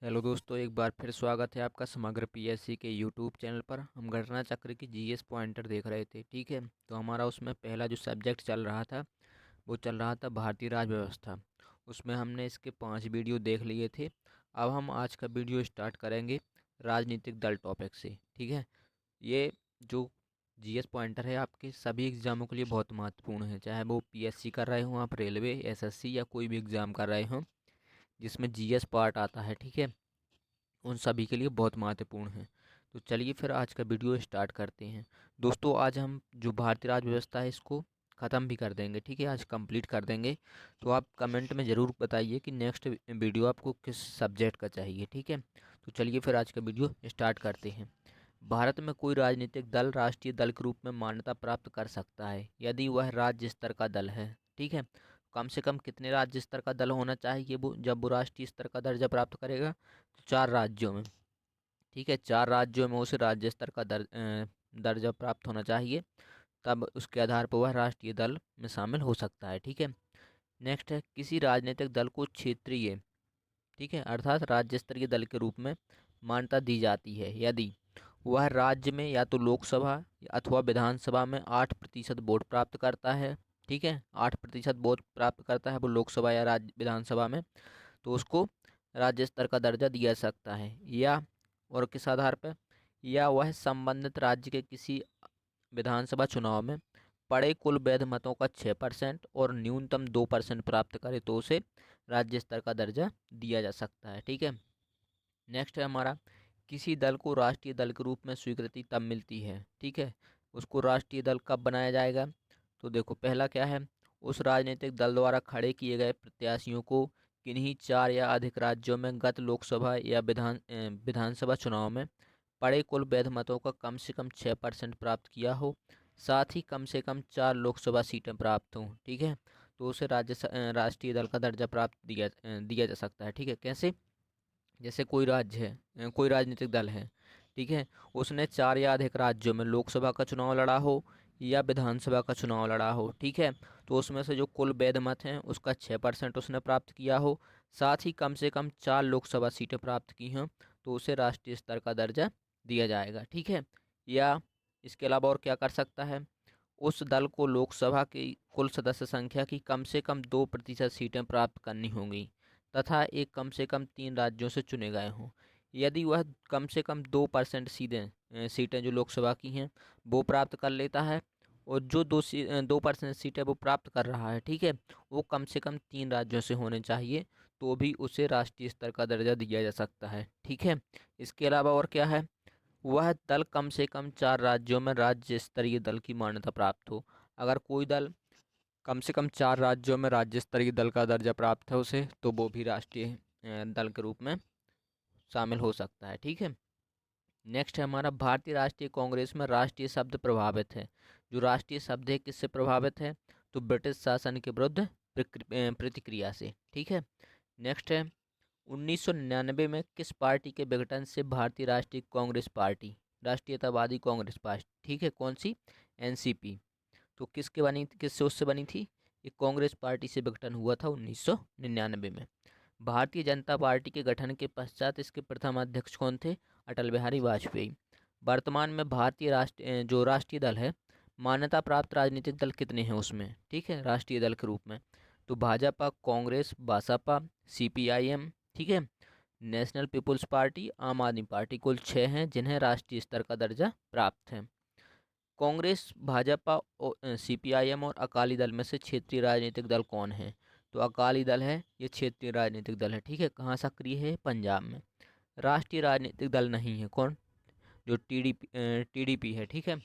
Hello दोस्तों, एक बार फिर स्वागत है आपका समग्र पीएससी के यूट्यूब चैनल पर। हम घटना चक्र की जीएस पॉइंटर देख रहे थे, ठीक है। तो हमारा उसमें पहला जो सब्जेक्ट चल रहा था वो चल रहा था भारतीय राज व्यवस्था। उसमें हमने इसके 5 वीडियो देख लिए थे। अब हम आज का वीडियो स्टार्ट करेंगे राजनीतिक दल टॉपिक से, ठीक है। ये जो जीएस पॉइंटर है आपके सभी एग्ज़ामों के लिए बहुत महत्वपूर्ण है, चाहे वो पीएससी कर रहे हों, आप रेलवे, एसएससी या कोई भी एग्ज़ाम कर रहे हों जिसमें जीएस पार्ट आता है, ठीक है। उन सभी के लिए बहुत महत्वपूर्ण है। तो चलिए फिर आज का वीडियो स्टार्ट करते हैं। दोस्तों, आज हम जो भारतीय राज व्यवस्था है इसको ख़त्म भी कर देंगे, ठीक है, आज कंप्लीट कर देंगे। तो आप कमेंट में ज़रूर बताइए कि नेक्स्ट वीडियो आपको किस सब्जेक्ट का चाहिए, ठीक है। तो चलिए फिर आज का वीडियो स्टार्ट करते हैं। भारत में कोई राजनीतिक दल राष्ट्रीय दल के रूप में मान्यता प्राप्त कर सकता है यदि वह राज्य स्तर का दल है, ठीक है। कम से कम कितने राज्य स्तर का दल होना चाहिए वो, जब वो राष्ट्रीय स्तर का दर्जा प्राप्त करेगा? तो 4 राज्यों में, ठीक है, 4 राज्यों में उसे राज्य स्तर का दर्जा प्राप्त होना चाहिए। तब उसके आधार पर वह राष्ट्रीय दल में शामिल हो सकता है, ठीक है। नेक्स्ट है, किसी राजनीतिक दल को क्षेत्रीय, ठीक है, अर्थात राज्य स्तरीय दल के रूप में मान्यता दी जाती है यदि वह राज्य में या तो लोकसभा अथवा विधानसभा में 8% वोट प्राप्त करता है, ठीक है। 8% वोट प्राप्त करता है वो लोकसभा या राज्य विधानसभा में, तो उसको राज्य स्तर का दर्जा दिया जा सकता है। या और किस आधार पर? या वह संबंधित राज्य के किसी विधानसभा चुनाव में पड़े कुल वैध मतों का 6% और न्यूनतम 2% प्राप्त करे तो उसे राज्य स्तर का दर्जा दिया जा सकता है, ठीक है। नेक्स्ट है हमारा, किसी दल को राष्ट्रीय दल के रूप में स्वीकृति तब मिलती है, ठीक है। उसको राष्ट्रीय दल कब बनाया जाएगा? तो देखो, पहला क्या है, उस राजनीतिक दल द्वारा खड़े किए गए प्रत्याशियों को किन्हीं 4 या अधिक राज्यों में गत लोकसभा या विधानसभा चुनाव में पड़े कुल वैध मतों का कम से कम 6% प्राप्त किया हो, साथ ही कम से कम 4 लोकसभा सीटें प्राप्त हों, ठीक है। तो उसे राष्ट्रीय दल का दर्जा प्राप्त दिया जा सकता है, ठीक है। कैसे? जैसे कोई राज्य है, कोई राजनीतिक दल है, ठीक है, उसने 4 या अधिक राज्यों में लोकसभा का चुनाव लड़ा हो या विधानसभा का चुनाव लड़ा हो, ठीक है। तो उसमें से जो कुल वैध मत हैं उसका 6% उसने प्राप्त किया हो, साथ ही कम से कम 4 लोकसभा सीटें प्राप्त की हों, तो उसे राष्ट्रीय स्तर का दर्जा दिया जाएगा, ठीक है। या इसके अलावा और क्या कर सकता है, उस दल को लोकसभा की कुल सदस्य संख्या की कम से कम 2% सीटें प्राप्त करनी होंगी तथा एक कम से कम 3 राज्यों से चुने गए हों। यदि वह कम से कम 2% सीटें जो लोकसभा की हैं वो प्राप्त कर लेता है, और जो 2% सीटें वो प्राप्त कर रहा है, ठीक है, वो कम से कम 3 राज्यों से होने चाहिए, तो भी उसे राष्ट्रीय स्तर का दर्जा दिया जा सकता है, ठीक है। इसके अलावा और क्या है, वह दल कम से कम 4 राज्यों में राज्य स्तरीय दल की मान्यता प्राप्त हो। अगर कोई दल कम से कम 4 राज्यों में राज्य स्तरीय दल का दर्जा प्राप्त है उसे, तो वो भी राष्ट्रीय दल के रूप में शामिल हो सकता है, ठीक है। नेक्स्ट है हमारा, भारतीय राष्ट्रीय कांग्रेस में राष्ट्रीय शब्द प्रभावित है। जो राष्ट्रीय शब्द है किससे प्रभावित है? तो ब्रिटिश शासन के विरुद्ध प्रतिक्रिया से, ठीक है। नेक्स्ट है, 1999 में किस पार्टी के विघटन से भारतीय राष्ट्रीय कांग्रेस पार्टी, राष्ट्रीयतावादी कांग्रेस पार्टी, ठीक है, कौन सी? एनसीपी। तो किसके बनी थी, किससे उससे बनी थी? ये कांग्रेस पार्टी से विघटन हुआ था 1999 में। भारतीय जनता पार्टी के गठन के पश्चात इसके प्रथम अध्यक्ष कौन थे? अटल बिहारी वाजपेयी। वर्तमान में भारतीय जो राष्ट्रीय दल है, मान्यता प्राप्त राजनीतिक दल कितने हैं उसमें, ठीक है, राष्ट्रीय दल के रूप में? तो भाजपा, कांग्रेस, बसपा, सीपीआईएम, ठीक है, नेशनल पीपुल्स पार्टी, आम आदमी पार्टी, कुल 6 हैं जिन्हें राष्ट्रीय स्तर का दर्जा प्राप्त है। कांग्रेस, भाजपा, सीपीआईएम और अकाली दल में से क्षेत्रीय राजनीतिक दल कौन है? तो अकाली दल है, ये क्षेत्रीय राजनीतिक दल है, ठीक है। कहाँ सक्रिय है? पंजाब में। राष्ट्रीय राजनीतिक दल नहीं है, कौन? जो टीडीपी है, ठीक है,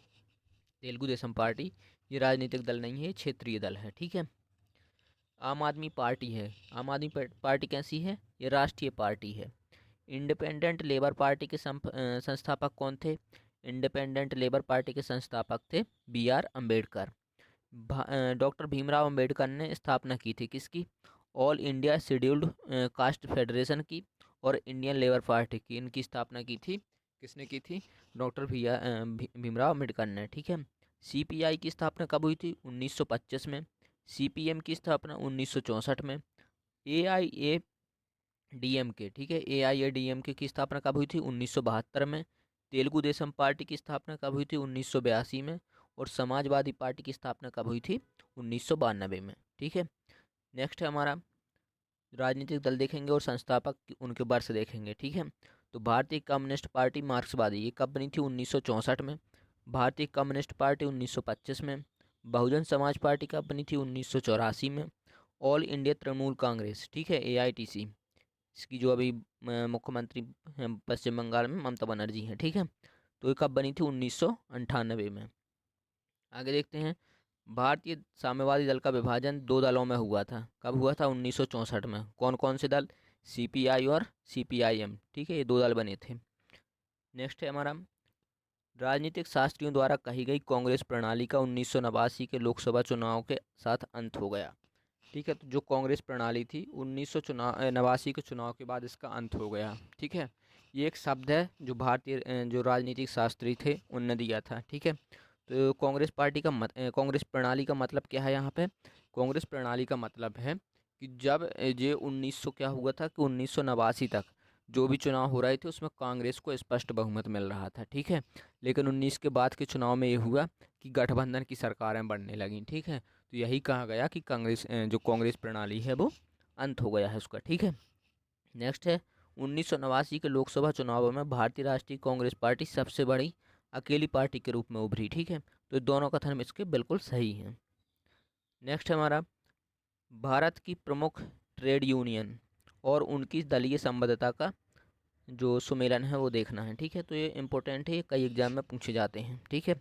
तेलुगु देशम पार्टी, ये राजनीतिक दल नहीं है, क्षेत्रीय दल है, ठीक है। आम आदमी पार्टी है, आम आदमी पार्टी कैसी है? ये राष्ट्रीय पार्टी है। इंडिपेंडेंट लेबर पार्टी के संस्थापक कौन थे? इंडिपेंडेंट लेबर पार्टी के संस्थापक थे B R Ambedkar. Doctor Bhimrao Ambedkar ने स्थापना की थी किसकी? All India scheduled caste federation की और इंडियन लेबर पार्टी की। इनकी स्थापना की थी, किसने की थी? डॉक्टर भीमराव अम्बेडकर ने, ठीक है। सीपीआई की स्थापना कब हुई थी? 1925 में। सीपीएम की स्थापना 1964 में। एआईए डीएमके, ठीक है, एआईएडीएमके की स्थापना कब हुई थी? 1972 में। तेलुगु देशम पार्टी की स्थापना कब हुई थी? 1982 में। और समाजवादी पार्टी की स्थापना कब हुई थी? 1992 में, ठीक है। नेक्स्ट है हमारा राजनीतिक दल देखेंगे और संस्थापक उनके वर्ष देखेंगे, ठीक है। तो भारतीय कम्युनिस्ट पार्टी मार्क्सवादी, ये कब बनी थी? 1964 में। भारतीय कम्युनिस्ट पार्टी 1925 में। बहुजन समाज पार्टी कब बनी थी? 1984 में। ऑल इंडिया तृणमूल कांग्रेस, ठीक है, एआईटीसी, इसकी जो अभी मुख्यमंत्री हैं पश्चिम बंगाल में, ममता बनर्जी हैं, ठीक है। तो ये कब बनी थी? 1998 में। आगे देखते हैं, भारतीय साम्यवादी दल का विभाजन दो दलों में हुआ था। कब हुआ था? 1964 में। कौन कौन से दल? सीपीआई और सीपीआईएम, ठीक है, ये दो दल बने थे। नेक्स्ट है हमारा राजनीतिक शास्त्रियों द्वारा कही गई कांग्रेस प्रणाली का 1989 के लोकसभा चुनाव के साथ अंत हो गया, ठीक है। तो जो कांग्रेस प्रणाली थी 1989 के चुनाव के बाद इसका अंत हो गया, ठीक है। ये एक शब्द है जो भारतीय जो राजनीतिक शास्त्री थे उनने दिया था, ठीक है। तो कांग्रेस पार्टी का कांग्रेस प्रणाली का मतलब क्या है यहाँ पे? कांग्रेस प्रणाली का मतलब है कि जब ये 1900 क्या हुआ था कि 1989 तक जो भी चुनाव हो रहे थे उसमें कांग्रेस को स्पष्ट बहुमत मिल रहा था, ठीक है। लेकिन 19 के बाद के चुनाव में ये हुआ कि गठबंधन की सरकारें बनने लगीं, ठीक है। तो यही कहा गया कि जो कांग्रेस प्रणाली है वो अंत हो गया है उसका, ठीक है। नेक्स्ट है 1989 के लोकसभा चुनावों में भारतीय राष्ट्रीय कांग्रेस पार्टी सबसे बड़ी अकेली पार्टी के रूप में उभरी, ठीक है। तो ये दोनों कथन इसके बिल्कुल सही हैं। नेक्स्ट है हमारा भारत की प्रमुख ट्रेड यूनियन और उनकी दलीय संबद्धता का जो सुमेलन है वो देखना है, ठीक है। तो ये इम्पोर्टेंट है, ये कई एग्जाम में पूछे जाते हैं, ठीक है।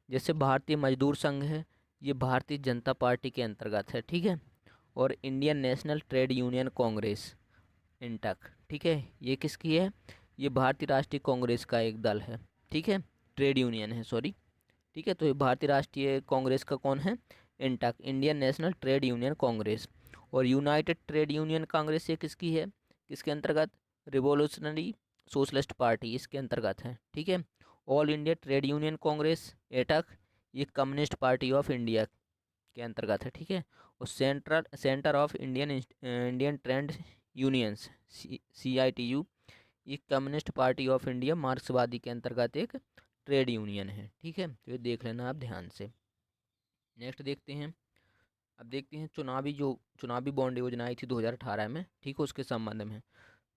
जैसे भारतीय मजदूर संघ है, ये भारतीय जनता पार्टी के अंतर्गत है, ठीक है। और Indian national trade union Congress, INTUC, ठीक है, ये किसकी है? ये भारतीय राष्ट्रीय कांग्रेस का एक दल है, ठीक है, ट्रेड यूनियन है, सॉरी, ठीक है। तो ये भारतीय राष्ट्रीय कांग्रेस का कौन है? INTUC, Indian national trade union Congress. और यूनाइटेड ट्रेड यूनियन कांग्रेस ये किसकी है? किसके अंतर्गत? रिवोल्यूशनरी सोशलिस्ट पार्टी इसके अंतर्गत है, ठीक है। All India trade union Congress, AITUC, ये कम्युनिस्ट पार्टी ऑफ इंडिया के अंतर्गत है, ठीक है। और centre of Indian trade unions, CITU, ये कम्युनिस्ट पार्टी ऑफ इंडिया मार्क्सवादी के अंतर्गत एक ट्रेड यूनियन है, ठीक है। तो ये देख लेना आप ध्यान से। नेक्स्ट देखते हैं, अब देखते हैं चुनावी बॉन्ड योजना आई थी 2018 में, ठीक है, उसके संबंध में।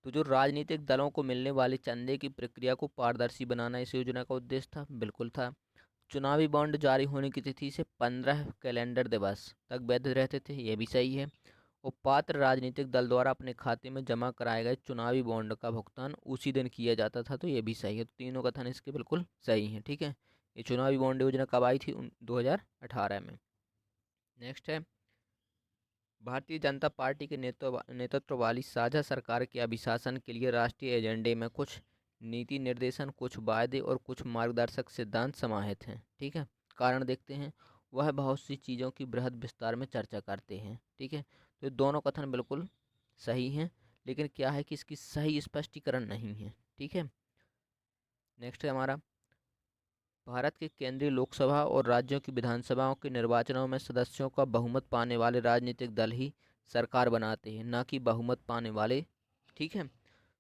तो जो राजनीतिक दलों को मिलने वाले चंदे की प्रक्रिया को पारदर्शी बनाना इस योजना का उद्देश्य था, बिल्कुल था। चुनावी बॉन्ड जारी होने की तिथि से 15 कैलेंडर दिवस तक वैध रहते थे, ये भी सही है। और पात्र राजनीतिक दल द्वारा अपने खाते में जमा कराए गए चुनावी बॉन्ड का भुगतान उसी दिन किया जाता था, तो ये भी सही है। तो तीनों कथन इसके बिल्कुल सही हैं, ठीक है। ये चुनावी बॉन्ड योजना कब आई थी? 2018 में। नेक्स्ट है भारतीय जनता पार्टी के नेतृत्व वाली साझा सरकार के अभिशासन के लिए राष्ट्रीय एजेंडे में कुछ नीति निर्देशन, कुछ वायदे और कुछ मार्गदर्शक सिद्धांत समाहित हैं, ठीक है। कारण देखते हैं, वह बहुत सी चीज़ों की बृहद विस्तार में चर्चा करते हैं, ठीक है। तो ये दोनों कथन बिल्कुल सही हैं, लेकिन क्या है कि इसकी सही स्पष्टीकरण नहीं है, ठीक है। नेक्स्ट है हमारा भारत के केंद्रीय लोकसभा और राज्यों की विधानसभाओं के निर्वाचनों में सदस्यों का बहुमत पाने वाले राजनीतिक दल ही सरकार बनाते हैं, ना कि बहुमत पाने वाले, ठीक है।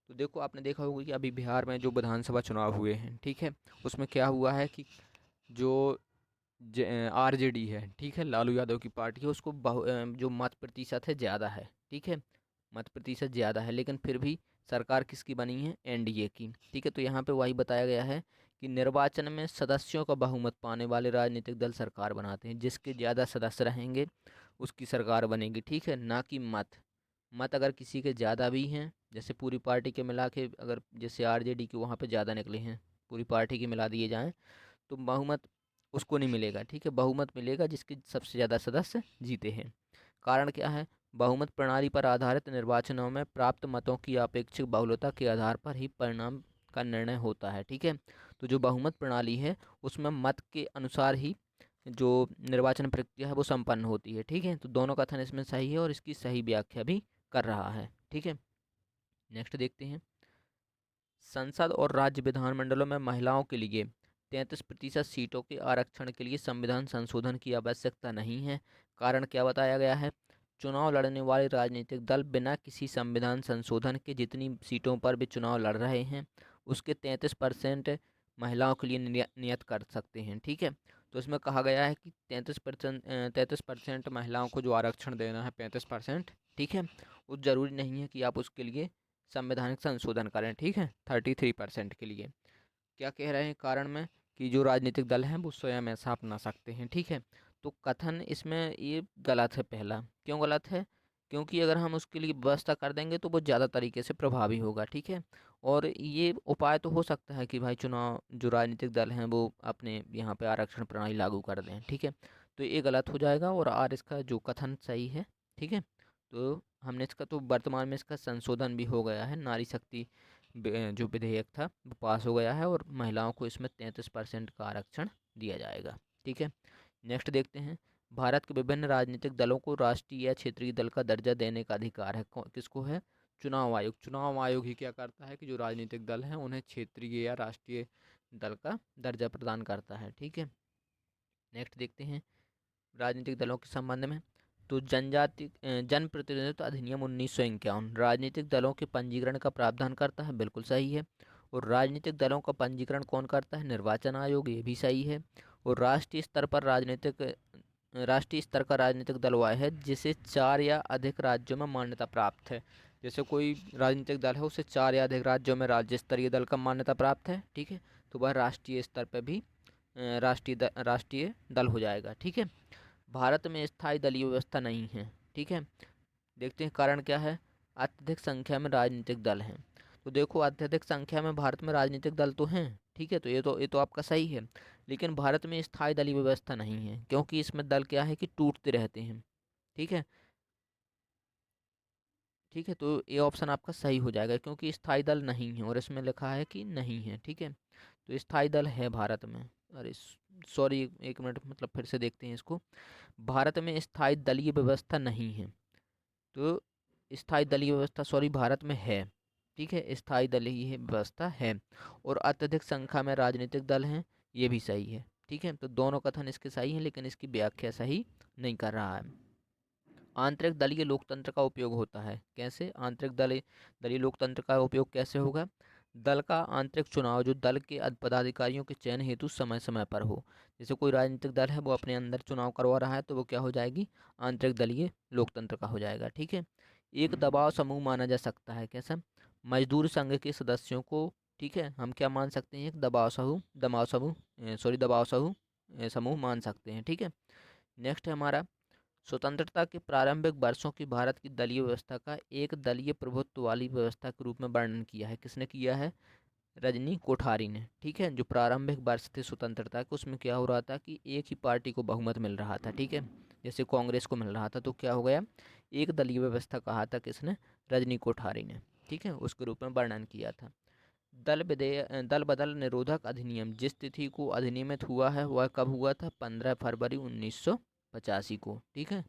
तो देखो, आपने देखा होगा कि अभी बिहार में जो विधानसभा चुनाव हुए हैं, ठीक है, उसमें क्या हुआ है कि जो RJD है, ठीक है, लालू यादव की पार्टी है, उसको जो मत प्रतिशत है ज़्यादा है, ठीक है, मत प्रतिशत ज़्यादा है, लेकिन फिर भी सरकार किसकी बनी है? NDA की, ठीक है। तो यहाँ पे वही बताया गया है कि निर्वाचन में सदस्यों का बहुमत पाने वाले राजनीतिक दल सरकार बनाते हैं, जिसके ज़्यादा सदस्य रहेंगे उसकी सरकार बनेगी, ठीक है, ना कि मत अगर किसी के ज़्यादा भी हैं, जैसे पूरी पार्टी के मिला के, अगर जैसे RJD के वहाँ पे ज़्यादा निकले हैं, पूरी पार्टी के मिला दिए जाएँ, तो बहुमत उसको नहीं मिलेगा, ठीक है। बहुमत मिलेगा जिसके सबसे ज़्यादा सदस्य जीते हैं। कारण क्या है? बहुमत प्रणाली पर आधारित निर्वाचनों में प्राप्त मतों की अपेक्षित बहुलता के आधार पर ही परिणाम का निर्णय होता है, ठीक है। तो जो बहुमत प्रणाली है उसमें मत के अनुसार ही जो निर्वाचन प्रक्रिया है वो संपन्न होती है, ठीक है। तो दोनों कथन इसमें सही है और इसकी सही व्याख्या भी कर रहा है, ठीक है। नेक्स्ट देखते हैं, संसद और राज्य विधानमंडलों में महिलाओं के लिए 33% सीटों के आरक्षण के लिए संविधान संशोधन की आवश्यकता नहीं है। कारण क्या बताया गया है? चुनाव लड़ने वाले राजनीतिक दल बिना किसी संविधान संशोधन के जितनी सीटों पर भी चुनाव लड़ रहे हैं उसके 33% महिलाओं के लिए नियत कर सकते हैं। ठीक है, तो इसमें कहा गया है कि 33% महिलाओं को जो आरक्षण देना है 35%। ठीक है, वो ज़रूरी नहीं है कि आप उसके लिए संवैधानिक संशोधन करें। ठीक है, 33% के लिए क्या कह रहे हैं कारण में कि जो राजनीतिक दल हैं वो स्वयं ऐसा अपना सकते हैं। ठीक है, तो कथन इसमें ये गलत है। पहला क्यों गलत है? क्योंकि अगर हम उसके लिए व्यवस्था कर देंगे तो वो ज़्यादा तरीके से प्रभावी होगा। ठीक है, और ये उपाय तो हो सकता है कि भाई चुनाव जो राजनीतिक दल हैं वो अपने यहाँ पे आरक्षण प्रणाली लागू कर दें। ठीक है, तो ये गलत हो जाएगा और आर इसका जो कथन सही है। ठीक है, तो हमने इसका तो वर्तमान में इसका संशोधन भी हो गया है। नारी शक्ति जो विधेयक था वो पास हो गया है और महिलाओं को इसमें 33% का आरक्षण दिया जाएगा। ठीक है, नेक्स्ट देखते हैं। भारत के विभिन्न राजनीतिक दलों को राष्ट्रीय या क्षेत्रीय दल का दर्जा देने का अधिकार है। किसको है? चुनाव आयोग। चुनाव आयोग ही क्या करता है कि जो राजनीतिक दल हैं उन्हें क्षेत्रीय या राष्ट्रीय दल का दर्जा प्रदान करता है। ठीक है, नेक्स्ट देखते हैं राजनीतिक दलों के संबंध में। तो जन प्रतिनिधित्व अधिनियम 1951 राजनीतिक दलों के पंजीकरण का प्रावधान करता है। बिल्कुल सही है। और राजनीतिक दलों का पंजीकरण कौन करता है? निर्वाचन आयोग। ये भी सही है। और राष्ट्रीय स्तर का राजनीतिक दल वह है जिसे 4 या अधिक राज्यों में मान्यता प्राप्त है। जैसे कोई राजनीतिक दल है उसे 4 या अधिक राज्यों में राज्य स्तरीय दल का मान्यता प्राप्त है। ठीक है, तो वह राष्ट्रीय स्तर पर भी राष्ट्रीय दल हो जाएगा। ठीक है, भारत में स्थायी दलीय व्यवस्था नहीं है। ठीक है, देखते हैं कारण क्या है। अत्यधिक संख्या में राजनीतिक दल हैं। तो देखो अत्यधिक संख्या में भारत में राजनीतिक दल तो हैं। ठीक है, तो ये तो आपका सही है। लेकिन भारत में स्थायी दलीय व्यवस्था नहीं है क्योंकि इसमें दल क्या है कि टूटते रहते हैं। ठीक है, ठीक है, तो ये ऑप्शन आपका सही हो जाएगा क्योंकि स्थायी दल नहीं है और इसमें लिखा है कि नहीं है। ठीक है, तो स्थायी दल है भारत में। अरे सॉरी, एक मिनट, मतलब फिर से देखते हैं इसको। भारत में स्थायी दलीय व्यवस्था नहीं है। तो स्थायी दलीय व्यवस्था सॉरी भारत में है। ठीक है, स्थायी दलीय व्यवस्था है और अत्यधिक संख्या में राजनीतिक दल हैं। ये भी सही है। ठीक है, तो दोनों कथन इसके सही हैं लेकिन इसकी व्याख्या सही नहीं कर रहा है। आंतरिक दलीय लोकतंत्र का उपयोग होता है कैसे? आंतरिक दलीय लोकतंत्र का उपयोग कैसे होगा? दल का आंतरिक चुनाव जो दल के पदाधिकारियों के चयन हेतु समय समय पर हो। जैसे कोई राजनीतिक दल है वो अपने अंदर चुनाव करवा रहा है तो वो क्या हो जाएगी? आंतरिक दलीय लोकतंत्र का हो जाएगा। ठीक है, एक दबाव समूह माना जा सकता है कैसा? मजदूर संघ के सदस्यों को। ठीक है, हम क्या मान सकते हैं? एक दबाव समूह मान सकते हैं। ठीक है, नेक्स्ट है हमारा स्वतंत्रता के प्रारंभिक वर्षों की भारत की दलीय व्यवस्था का एक दलीय प्रभुत्व वाली व्यवस्था के रूप में वर्णन किया है। किसने किया है? रजनी कोठारी ने। ठीक है, जो प्रारंभिक वर्ष थे स्वतंत्रता के उसमें क्या हो रहा था कि एक ही पार्टी को बहुमत मिल रहा था। ठीक है, जैसे कांग्रेस को मिल रहा था तो क्या हो गया? एक दलीय व्यवस्था कहा था किसने? रजनी कोठारी ने। ठीक है, उसके रूप में वर्णन किया था। दल बदल निरोधक अधिनियम जिस तिथि को अधिनियमित हुआ है वह कब हुआ था? 15 फरवरी 1985 को। ठीक है,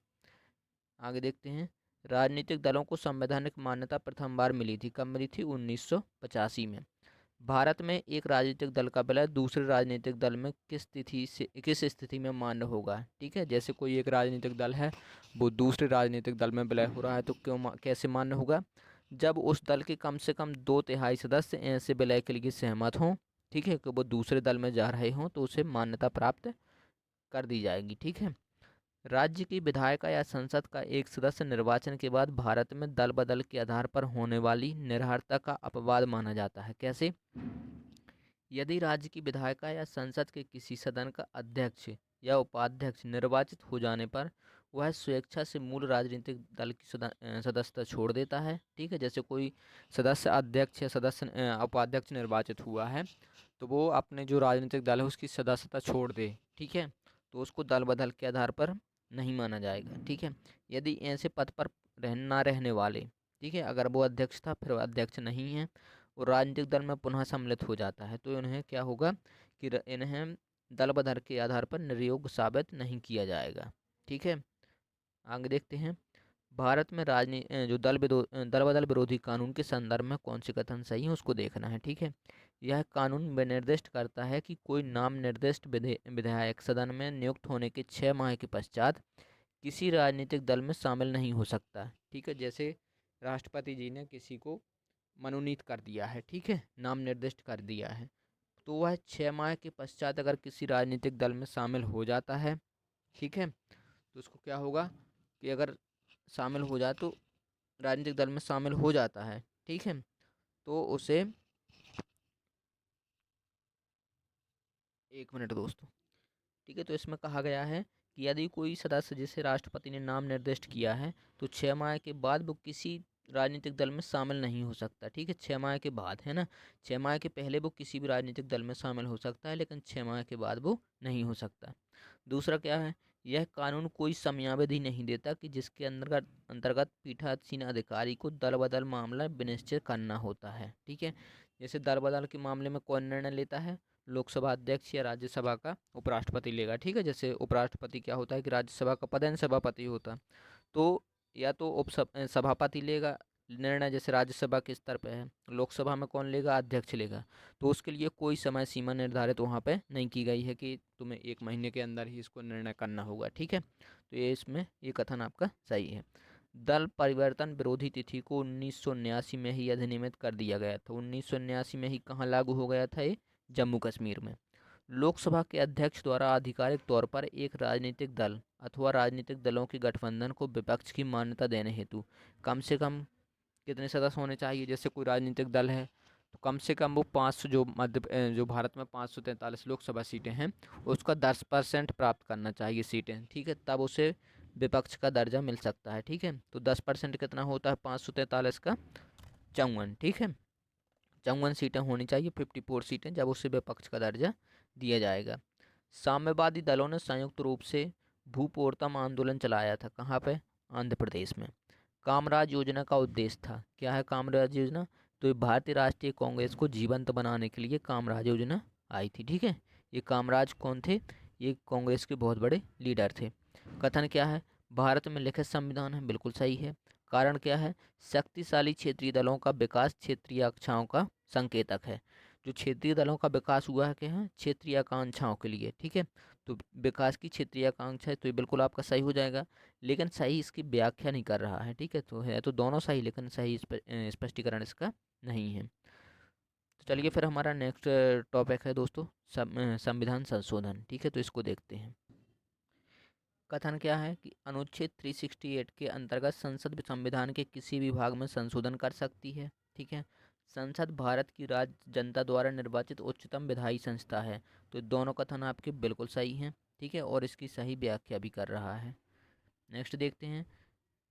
आगे देखते हैं। राजनीतिक दलों को संवैधानिक मान्यता प्रथम बार मिली थी। कब मिली थी? 1985 में। भारत में एक राजनीतिक दल का विलय दूसरे राजनीतिक दल में किस स्थिति में मान्य होगा? ठीक है, जैसे कोई एक राजनीतिक दल है वो दूसरे राजनीतिक दल में विलय हो रहा है तो कैसे मान्य होगा? जब उस दल के कम से कम 2/3 सदस्य ऐसे विलय के लिए सहमत हों। ठीक है, कि वो दूसरे दल में जा रहे हों तो उसे मान्यता प्राप्त कर दी जाएगी। ठीक है, राज्य की विधायिका या संसद का एक सदस्य निर्वाचन के बाद भारत में दल बदल के आधार पर होने वाली निर्भरता का अपवाद माना जाता है। कैसे? यदि राज्य की विधायिका या संसद के किसी सदन का अध्यक्ष या उपाध्यक्ष निर्वाचित हो जाने पर वह स्वेच्छा से मूल राजनीतिक दल की सदस्यता छोड़ देता है। ठीक है, जैसे कोई सदस्य अध्यक्ष या सदस्य उपाध्यक्ष निर्वाचित हुआ है तो वो अपने जो राजनीतिक दल है उसकी सदस्यता छोड़ दे। ठीक है, तो उसको दल बदल के आधार पर नहीं माना जाएगा। ठीक है, यदि ऐसे पद पर ना रहने वाले, ठीक है, अगर वो अध्यक्ष था फिर वो अध्यक्ष नहीं है और राजनीतिक दल में पुनः सम्मिलित हो जाता है तो इन्हें क्या होगा कि इन्हें दल बदल के आधार पर निर्योग्य साबित नहीं किया जाएगा। ठीक है, आगे देखते हैं। भारत में जो दल बदल विरोधी कानून के संदर्भ में कौन से कथन सही है उसको देखना है। ठीक है, यह कानून निर्दिष्ट करता है कि कोई नाम निर्दिष्ट विधायक सदन में नियुक्त होने के 6 माह के पश्चात किसी राजनीतिक दल में शामिल नहीं हो सकता। ठीक है, जैसे राष्ट्रपति जी ने किसी को मनोनीत कर दिया है, ठीक है, नाम निर्दिष्ट कर दिया है, तो वह 6 माह के पश्चात अगर किसी राजनीतिक दल में शामिल हो जाता है, ठीक है, तो उसको क्या होगा कि अगर शामिल हो जाए तो राजनीतिक दल में शामिल हो जाता है, ठीक है, तो उसे 1 मिनट दोस्तों। ठीक है, तो इसमें कहा गया है कि यदि कोई सदस्य जिसे राष्ट्रपति ने नाम निर्दिष्ट किया है तो 6 माह के बाद वो किसी राजनीतिक दल में शामिल नहीं हो सकता। ठीक है, 6 माह के बाद, है ना। 6 माह के पहले वो किसी भी राजनीतिक दल में शामिल हो सकता है, लेकिन 6 माह के बाद वो नहीं हो सकता। दूसरा क्या है, यह कानून कोई समयावधि नहीं देता कि जिसके अंतर्गत अंतर्गत पीठासीन अधिकारी को दल बदल मामला विनिश्चित करना होता है। ठीक है, जैसे दल बदल के मामले में कौन निर्णय लेता है, लोकसभा अध्यक्ष या राज्यसभा का उपराष्ट्रपति लेगा। ठीक है, जैसे उपराष्ट्रपति क्या होता है कि राज्यसभा का पदेन सभापति होता, तो या तो सभापति लेगा निर्णय, जैसे राज्यसभा के स्तर पे है। लोकसभा में कौन लेगा, अध्यक्ष लेगा। तो उसके लिए कोई समय सीमा निर्धारित वहाँ पे नहीं की गई है कि तुम्हें 1 महीने के अंदर ही इसको निर्णय करना होगा। ठीक है, तो ये इसमें ये कथन आपका सही है। दल परिवर्तन विरोधी तिथि को 1979 में ही अधिनियमित कर दिया गया था। 1979 में ही कहाँ लागू हो गया था ये, जम्मू कश्मीर में। लोकसभा के अध्यक्ष द्वारा आधिकारिक तौर पर एक राजनीतिक दल अथवा राजनीतिक दलों के गठबंधन को विपक्ष की मान्यता देने हेतु कम से कम कितने सदस्य होने चाहिए। जैसे कोई राजनीतिक दल है तो कम से कम वो 500, जो भारत में 543 लोकसभा सीटें हैं, उसका 10% प्राप्त करना चाहिए सीटें। ठीक है, तब उसे विपक्ष का दर्जा मिल सकता है। ठीक है, तो 10% कितना होता है 543 का, 54। ठीक है, 54 सीटें होनी चाहिए, 54 सीटें, जब उसे विपक्ष का दर्जा दिया जाएगा। साम्यवादी दलों ने संयुक्त रूप से भूपोरतम आंदोलन चलाया था। कहाँ पे, आंध्र प्रदेश में। कामराज योजना का उद्देश्य था, क्या है कामराज योजना, तो ये भारतीय राष्ट्रीय कांग्रेस को जीवंत बनाने के लिए कामराज योजना आई थी। ठीक है, ये कामराज कौन थे, ये कांग्रेस के बहुत बड़े लीडर थे। कथन क्या है, भारत में लिखित संविधान है, बिल्कुल सही है। कारण क्या है, शक्तिशाली क्षेत्रीय दलों का विकास क्षेत्रीय आकांक्षाओं का संकेतक है। जो क्षेत्रीय दलों का विकास हुआ है, क्या है, क्षेत्रीय आकांक्षाओं के लिए। ठीक है, तो विकास की क्षेत्रीय आकांक्षा है, तो ये बिल्कुल आपका सही हो जाएगा। लेकिन सही इसकी व्याख्या नहीं कर रहा है। ठीक है, तो है तो दोनों सही, लेकिन सही स्पष्टीकरण इसका नहीं है। तो चलिए फिर हमारा नेक्स्ट टॉपिक है दोस्तों, संविधान संशोधन। ठीक है, तो इसको देखते हैं। कथन क्या है कि अनुच्छेद 368 के अंतर्गत संसद संविधान के किसी भी भाग में संशोधन कर सकती है। ठीक है, संसद भारत की राज्य जनता द्वारा निर्वाचित उच्चतम विधायी संस्था है। तो दोनों कथन आपके बिल्कुल सही हैं। ठीक है, और इसकी सही व्याख्या भी कर रहा है। नेक्स्ट देखते हैं,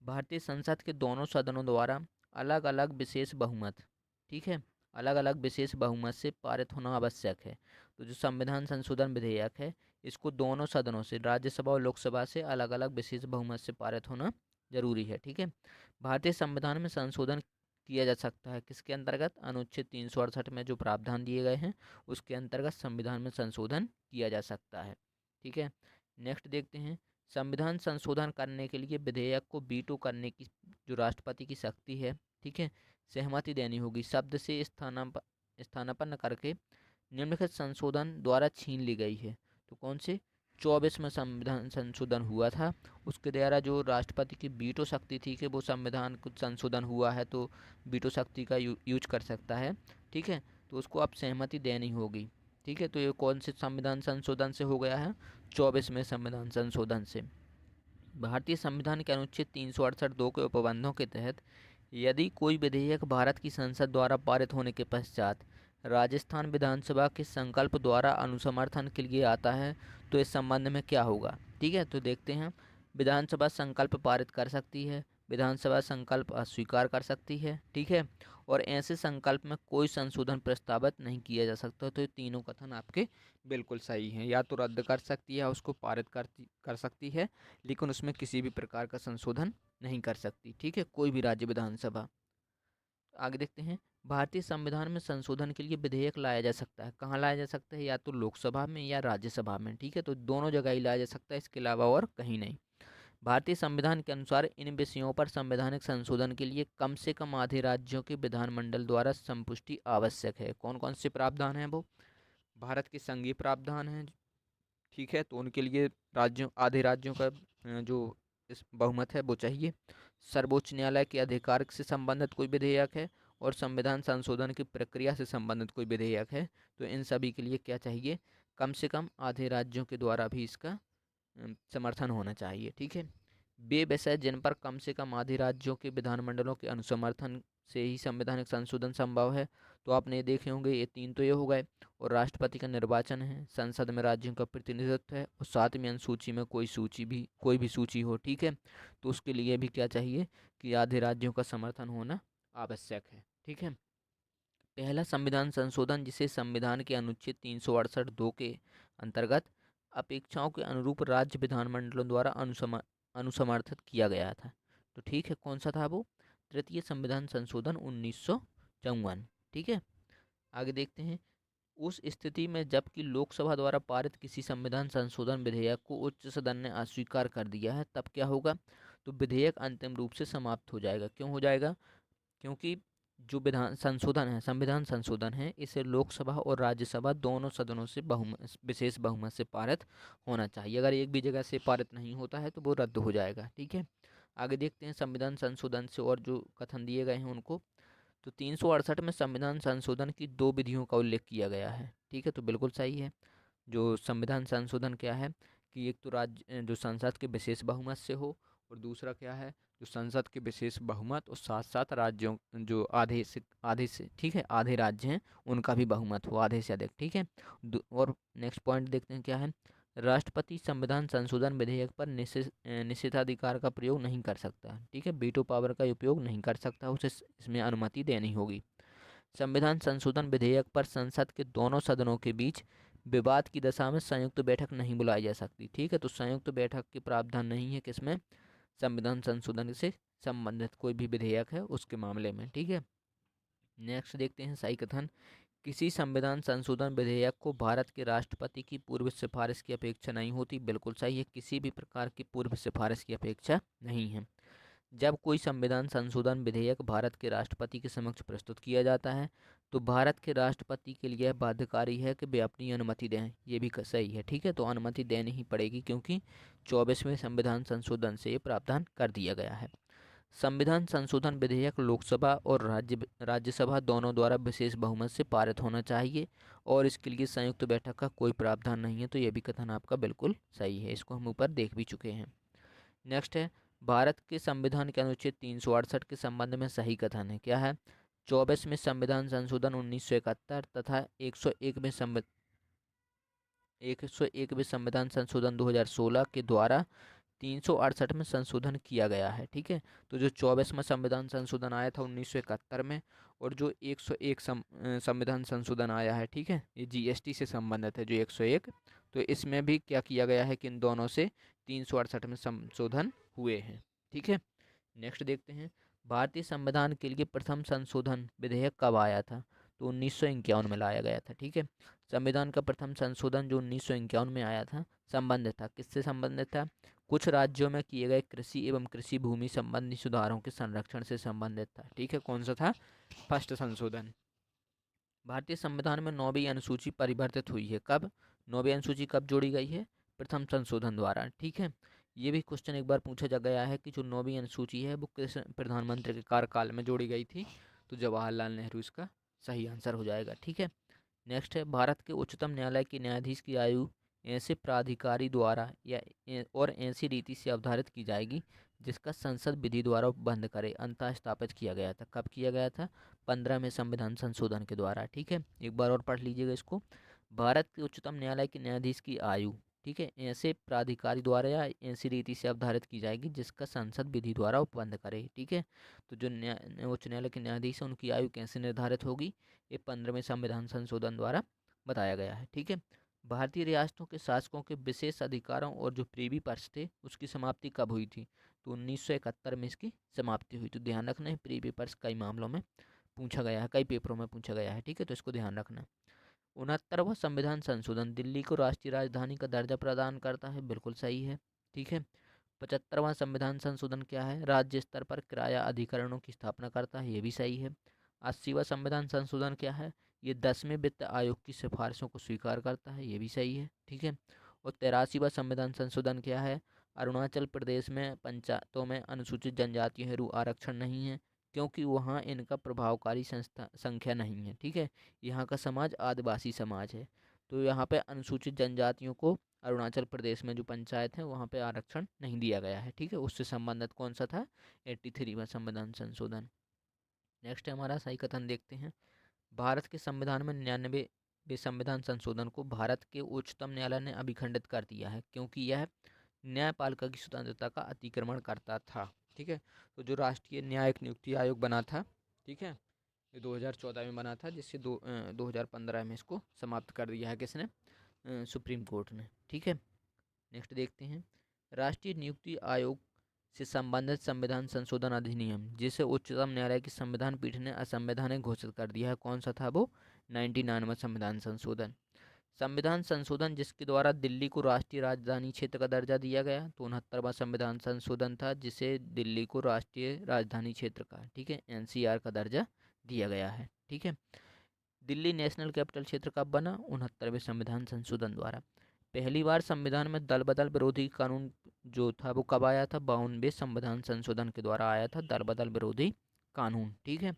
भारतीय संसद के दोनों सदनों द्वारा अलग अलग विशेष बहुमत, ठीक है, अलग अलग विशेष बहुमत से पारित होना आवश्यक है। तो जो संविधान संशोधन विधेयक है, इसको दोनों सदनों से, राज्यसभा और लोकसभा से अलग अलग विशेष बहुमत से पारित होना जरूरी है। ठीक है, भारतीय संविधान में संशोधन किया जा सकता है किसके अंतर्गत, अनुच्छेद 368 में जो प्रावधान दिए गए हैं उसके अंतर्गत संविधान में संशोधन किया जा सकता है। ठीक है, नेक्स्ट देखते हैं, संविधान संशोधन करने के लिए विधेयक को वीटो करने की जो राष्ट्रपति की शक्ति है, ठीक है, सहमति देनी होगी। शब्द से स्थानापन्न करके निम्नलिखित संशोधन द्वारा छीन ली गई है। तो कौन से, 24 में संविधान संशोधन हुआ था, उसके द्वारा जो राष्ट्रपति की वीटो शक्ति थी कि वो संविधान कुछ संशोधन हुआ है तो वीटो शक्ति का यूज कर सकता है। ठीक है, तो उसको अब सहमति देनी होगी। ठीक है, तो ये कौन से संविधान संशोधन से हो गया है, 24वें संविधान संशोधन से। भारतीय संविधान के अनुच्छेद 368(2) के उपबंधों के तहत यदि कोई विधेयक भारत की संसद द्वारा पारित होने के पश्चात राजस्थान विधानसभा के संकल्प द्वारा अनुसमर्थन के लिए आता है तो इस संबंध में क्या होगा। ठीक है, तो देखते हैं, विधानसभा संकल्प पारित कर सकती है, विधानसभा संकल्प अस्वीकार कर सकती है। ठीक है, और ऐसे संकल्प में कोई संशोधन प्रस्तावित नहीं किया जा सकता। तो ये तीनों कथन आपके बिल्कुल सही हैं। या तो रद्द कर सकती है, उसको पारित कर सकती है, लेकिन उसमें किसी भी प्रकार का संशोधन नहीं कर सकती। ठीक है, कोई भी राज्य विधानसभा। आगे देखते हैं, भारतीय संविधान में संशोधन के लिए विधेयक लाया जा सकता है। कहाँ लाया जा सकता है, या तो लोकसभा में या राज्यसभा में। ठीक है, तो दोनों जगह ही लाया जा सकता है, इसके अलावा और कहीं नहीं। भारतीय संविधान के अनुसार इन विषयों पर संवैधानिक संशोधन के लिए कम से कम आधे राज्यों के विधानमंडल द्वारा संपुष्टि आवश्यक है। कौन कौन से प्रावधान हैं, वो भारत के संघीय प्रावधान हैं। ठीक है, तो उनके लिए राज्यों, आधे राज्यों का जो इस बहुमत है वो चाहिए। सर्वोच्च न्यायालय के अधिकार से संबंधित कोई विधेयक है और संविधान संशोधन की प्रक्रिया से संबंधित कोई विधेयक है तो इन सभी के लिए क्या चाहिए, कम से कम आधे राज्यों के द्वारा भी इसका समर्थन होना चाहिए। ठीक है, वे विषय जिन पर कम से कम आधे राज्यों के विधानमंडलों के अनुसमर्थन से ही संवैधानिक संशोधन संभव है। तो आपने देखे होंगे ये तीन तो ये हो गए, और राष्ट्रपति का निर्वाचन है, संसद में राज्यों का प्रतिनिधित्व है, और सातवीं अनुसूची में कोई भी सूची हो। ठीक है, तो उसके लिए भी क्या चाहिए कि आधे राज्यों का समर्थन होना आवश्यक है। ठीक है, पहला संविधान संशोधन जिसे संविधान के अनुच्छेद 368(2) के अंतर्गत अपेक्षाओं के अनुरूप राज्य विधानमंडलों द्वारा अनुसमर्थित किया गया था। तो ठीक है, कौन सा था वो? तृतीय संविधान संशोधन 1954। ठीक है, आगे देखते हैं। उस स्थिति में जबकि लोकसभा द्वारा पारित किसी संविधान संशोधन विधेयक को उच्च सदन ने अस्वीकार कर दिया है, तब क्या होगा? तो विधेयक अंतिम रूप से समाप्त हो जाएगा। क्यों हो जाएगा? क्योंकि जो संविधान संशोधन है, इसे लोकसभा और राज्यसभा दोनों सदनों से विशेष बहुमत से पारित होना चाहिए। अगर एक भी जगह से पारित नहीं होता है तो वो रद्द हो जाएगा। ठीक है, आगे देखते हैं संविधान संशोधन से और जो कथन दिए गए हैं उनको। तो 368 में संविधान संशोधन की दो विधियों का उल्लेख किया गया है। ठीक है, तो बिल्कुल सही है। जो संविधान संशोधन क्या है कि एक तो राज्य जो संसद के विशेष बहुमत से हो, और दूसरा क्या है जो संसद के विशेष बहुमत और साथ साथ राज्यों जो आधे से ठीक है आधे राज्य हैं उनका भी बहुमत हो, आधे से अधिक। ठीक है, और नेक्स्ट पॉइंट देखते हैं क्या है। राष्ट्रपति संविधान संशोधन विधेयक पर निषेधाधिकार का प्रयोग नहीं कर सकता। ठीक है, वीटो पावर का उपयोग नहीं कर सकता, उसे इसमें अनुमति देनी होगी। संविधान संशोधन विधेयक पर संसद के दोनों सदनों के बीच विवाद की दशा में संयुक्त बैठक नहीं बुलाई जा सकती। ठीक है, तो संयुक्त बैठक के प्रावधान नहीं है किसमें? संविधान संशोधन से संबंधित कोई भी विधेयक है उसके मामले में। ठीक है, नेक्स्ट देखते हैं सही कथन। किसी संविधान संशोधन विधेयक को भारत के राष्ट्रपति की पूर्व सिफारिश की अपेक्षा नहीं होती। बिल्कुल सही है, किसी भी प्रकार की पूर्व सिफारिश की अपेक्षा नहीं है। जब कोई संविधान संशोधन विधेयक भारत के राष्ट्रपति के समक्ष प्रस्तुत किया जाता है तो भारत के राष्ट्रपति के लिए यह बाध्यकारी है कि वे अपनी अनुमति दें। ये भी सही है। ठीक है, तो अनुमति देनी ही पड़ेगी क्योंकि 24वें संविधान संशोधन से ये प्रावधान कर दिया गया है। संविधान संशोधन विधेयक लोकसभा और राज्यसभा दोनों द्वारा विशेष बहुमत से पारित होना चाहिए और इसके लिए संयुक्त बैठक का कोई प्रावधान नहीं है। तो ये भी कथन आपका बिल्कुल सही है, इसको हम ऊपर देख भी चुके हैं। नेक्स्ट है, भारत के संविधान के अनुच्छेद 368 के संबंध में सही कथन है। क्या है? 24वें संविधान संशोधन 1971 तथा 101वें संविधान संशोधन 2016 के द्वारा 368 में संशोधन किया गया है। ठीक है, तो जो 24वां संविधान संशोधन आया था 1971 में, और जो 101 संविधान संशोधन आया है, ठीक है, ये जीएसटी से संबंधित है जो 101, तो इसमें भी क्या किया गया है कि इन दोनों से 368 में संशोधन हुए हैं। ठीक है, नेक्स्ट देखते हैं। भारतीय संविधान के लिए प्रथम संशोधन विधेयक कब आया था? तो 1951 में लाया गया था। ठीक है, संविधान का प्रथम संशोधन जो 1951 में आया था संबंधित था, किससे संबंधित था? कुछ राज्यों में किए गए कृषि एवं कृषि भूमि संबंधी सुधारों के संरक्षण से संबंधित था। ठीक है, कौन सा था? फर्स्ट संशोधन। भारतीय संविधान में 9वीं अनुसूची परिवर्तित हुई है कब? 9वीं अनुसूची कब जोड़ी गई है? प्रथम संशोधन द्वारा। ठीक है, ये भी क्वेश्चन एक बार पूछा जा गया है कि जो 9वीं अनुसूची है वो किस प्रधानमंत्री के कार्यकाल में जोड़ी गई थी? तो जवाहरलाल नेहरू इसका सही आंसर हो जाएगा। ठीक है, नेक्स्ट है, भारत के उच्चतम न्यायालय के न्यायाधीश की आयु ऐसे प्राधिकारी द्वारा और ऐसी रीति से अवधारित की जाएगी जिसका संसद विधि द्वारा उपबंध करे अंतः स्थापित किया गया था। कब किया गया था? 15वें संविधान संशोधन के द्वारा। ठीक है, एक बार और पढ़ लीजिएगा इसको। भारत के उच्चतम न्यायालय के न्यायाधीश की आयु, ठीक है, ऐसे प्राधिकारी द्वारा या ऐसी रीति से अवधारित की जाएगी जिसका संसद विधि द्वारा उपबंध करे। ठीक है, तो जो उच्च न्यायालय के न्यायाधीश हैं उनकी आयु कैसे निर्धारित होगी? ये 15वें संविधान संशोधन द्वारा बताया गया है। ठीक है, भारतीय रियासतों के शासकों के विशेष अधिकारों और जो प्रीवी पर्स थे उसकी समाप्ति कब हुई थी? तो 1971 में इसकी समाप्ति हुई। तो ध्यान रखना है, प्रीवी पर्स कई मामलों में पूछा गया है, कई पेपरों में पूछा गया है। ठीक है, तो इसको ध्यान रखना। 69वां संविधान संशोधन दिल्ली को राष्ट्रीय राजधानी का दर्जा प्रदान करता है। बिल्कुल सही है। ठीक है, 75वां संविधान संशोधन क्या है? राज्य स्तर पर किराया अधिकरणों की स्थापना करता है। ये भी सही है। 80वां संविधान संशोधन क्या है? ये 10वें वित्त आयोग की सिफारिशों को स्वीकार करता है। ये भी सही है। ठीक है, और 83वां संविधान संशोधन क्या है? अरुणाचल प्रदेश में पंचायतों में अनुसूचित जनजाति हेतु आरक्षण नहीं है, क्योंकि वहाँ इनका प्रभावकारी संख्या नहीं है। ठीक है, यहाँ का समाज आदिवासी समाज है, तो यहाँ पे अनुसूचित जनजातियों को अरुणाचल प्रदेश में जो पंचायत है वहाँ पे आरक्षण नहीं दिया गया है। ठीक है, उससे संबंधित कौन सा था, 83वां संविधान संशोधन। नेक्स्ट है हमारा सही कथन, देखते हैं। भारत के संविधान में 99वें संविधान संशोधन को भारत के उच्चतम न्यायालय ने अभिखंडित कर दिया है, क्योंकि यह न्यायपालिका की स्वतंत्रता का अतिक्रमण करता था। ठीक है, तो जो राष्ट्रीय न्यायिक नियुक्ति आयोग बना था, ठीक है, ये 2014 में बना था, जिससे 2015 में इसको समाप्त कर दिया है किसने, सुप्रीम कोर्ट ने। ठीक है, नेक्स्ट देखते हैं। राष्ट्रीय नियुक्ति आयोग से संबंधित संविधान संशोधन अधिनियम, जिसे उच्चतम न्यायालय की संविधान पीठ ने असंवैधानिक घोषित कर दिया है, कौन सा था वो, 99वां संविधान संशोधन। संविधान संशोधन जिसके द्वारा दिल्ली को राष्ट्रीय राजधानी क्षेत्र का दर्जा दिया गया, तो 69वां संविधान संशोधन था, जिसे दिल्ली को राष्ट्रीय राजधानी क्षेत्र का, ठीक है, एनसीआर का दर्जा दिया गया है। ठीक है, दिल्ली नेशनल कैपिटल क्षेत्र कब बना, 69वें संविधान संशोधन द्वारा। पहली बार संविधान में दल बदल विरोधी कानून जो था वो कब आया था, 52वें संविधान संशोधन के द्वारा आया था दल बदल विरोधी कानून। ठीक है,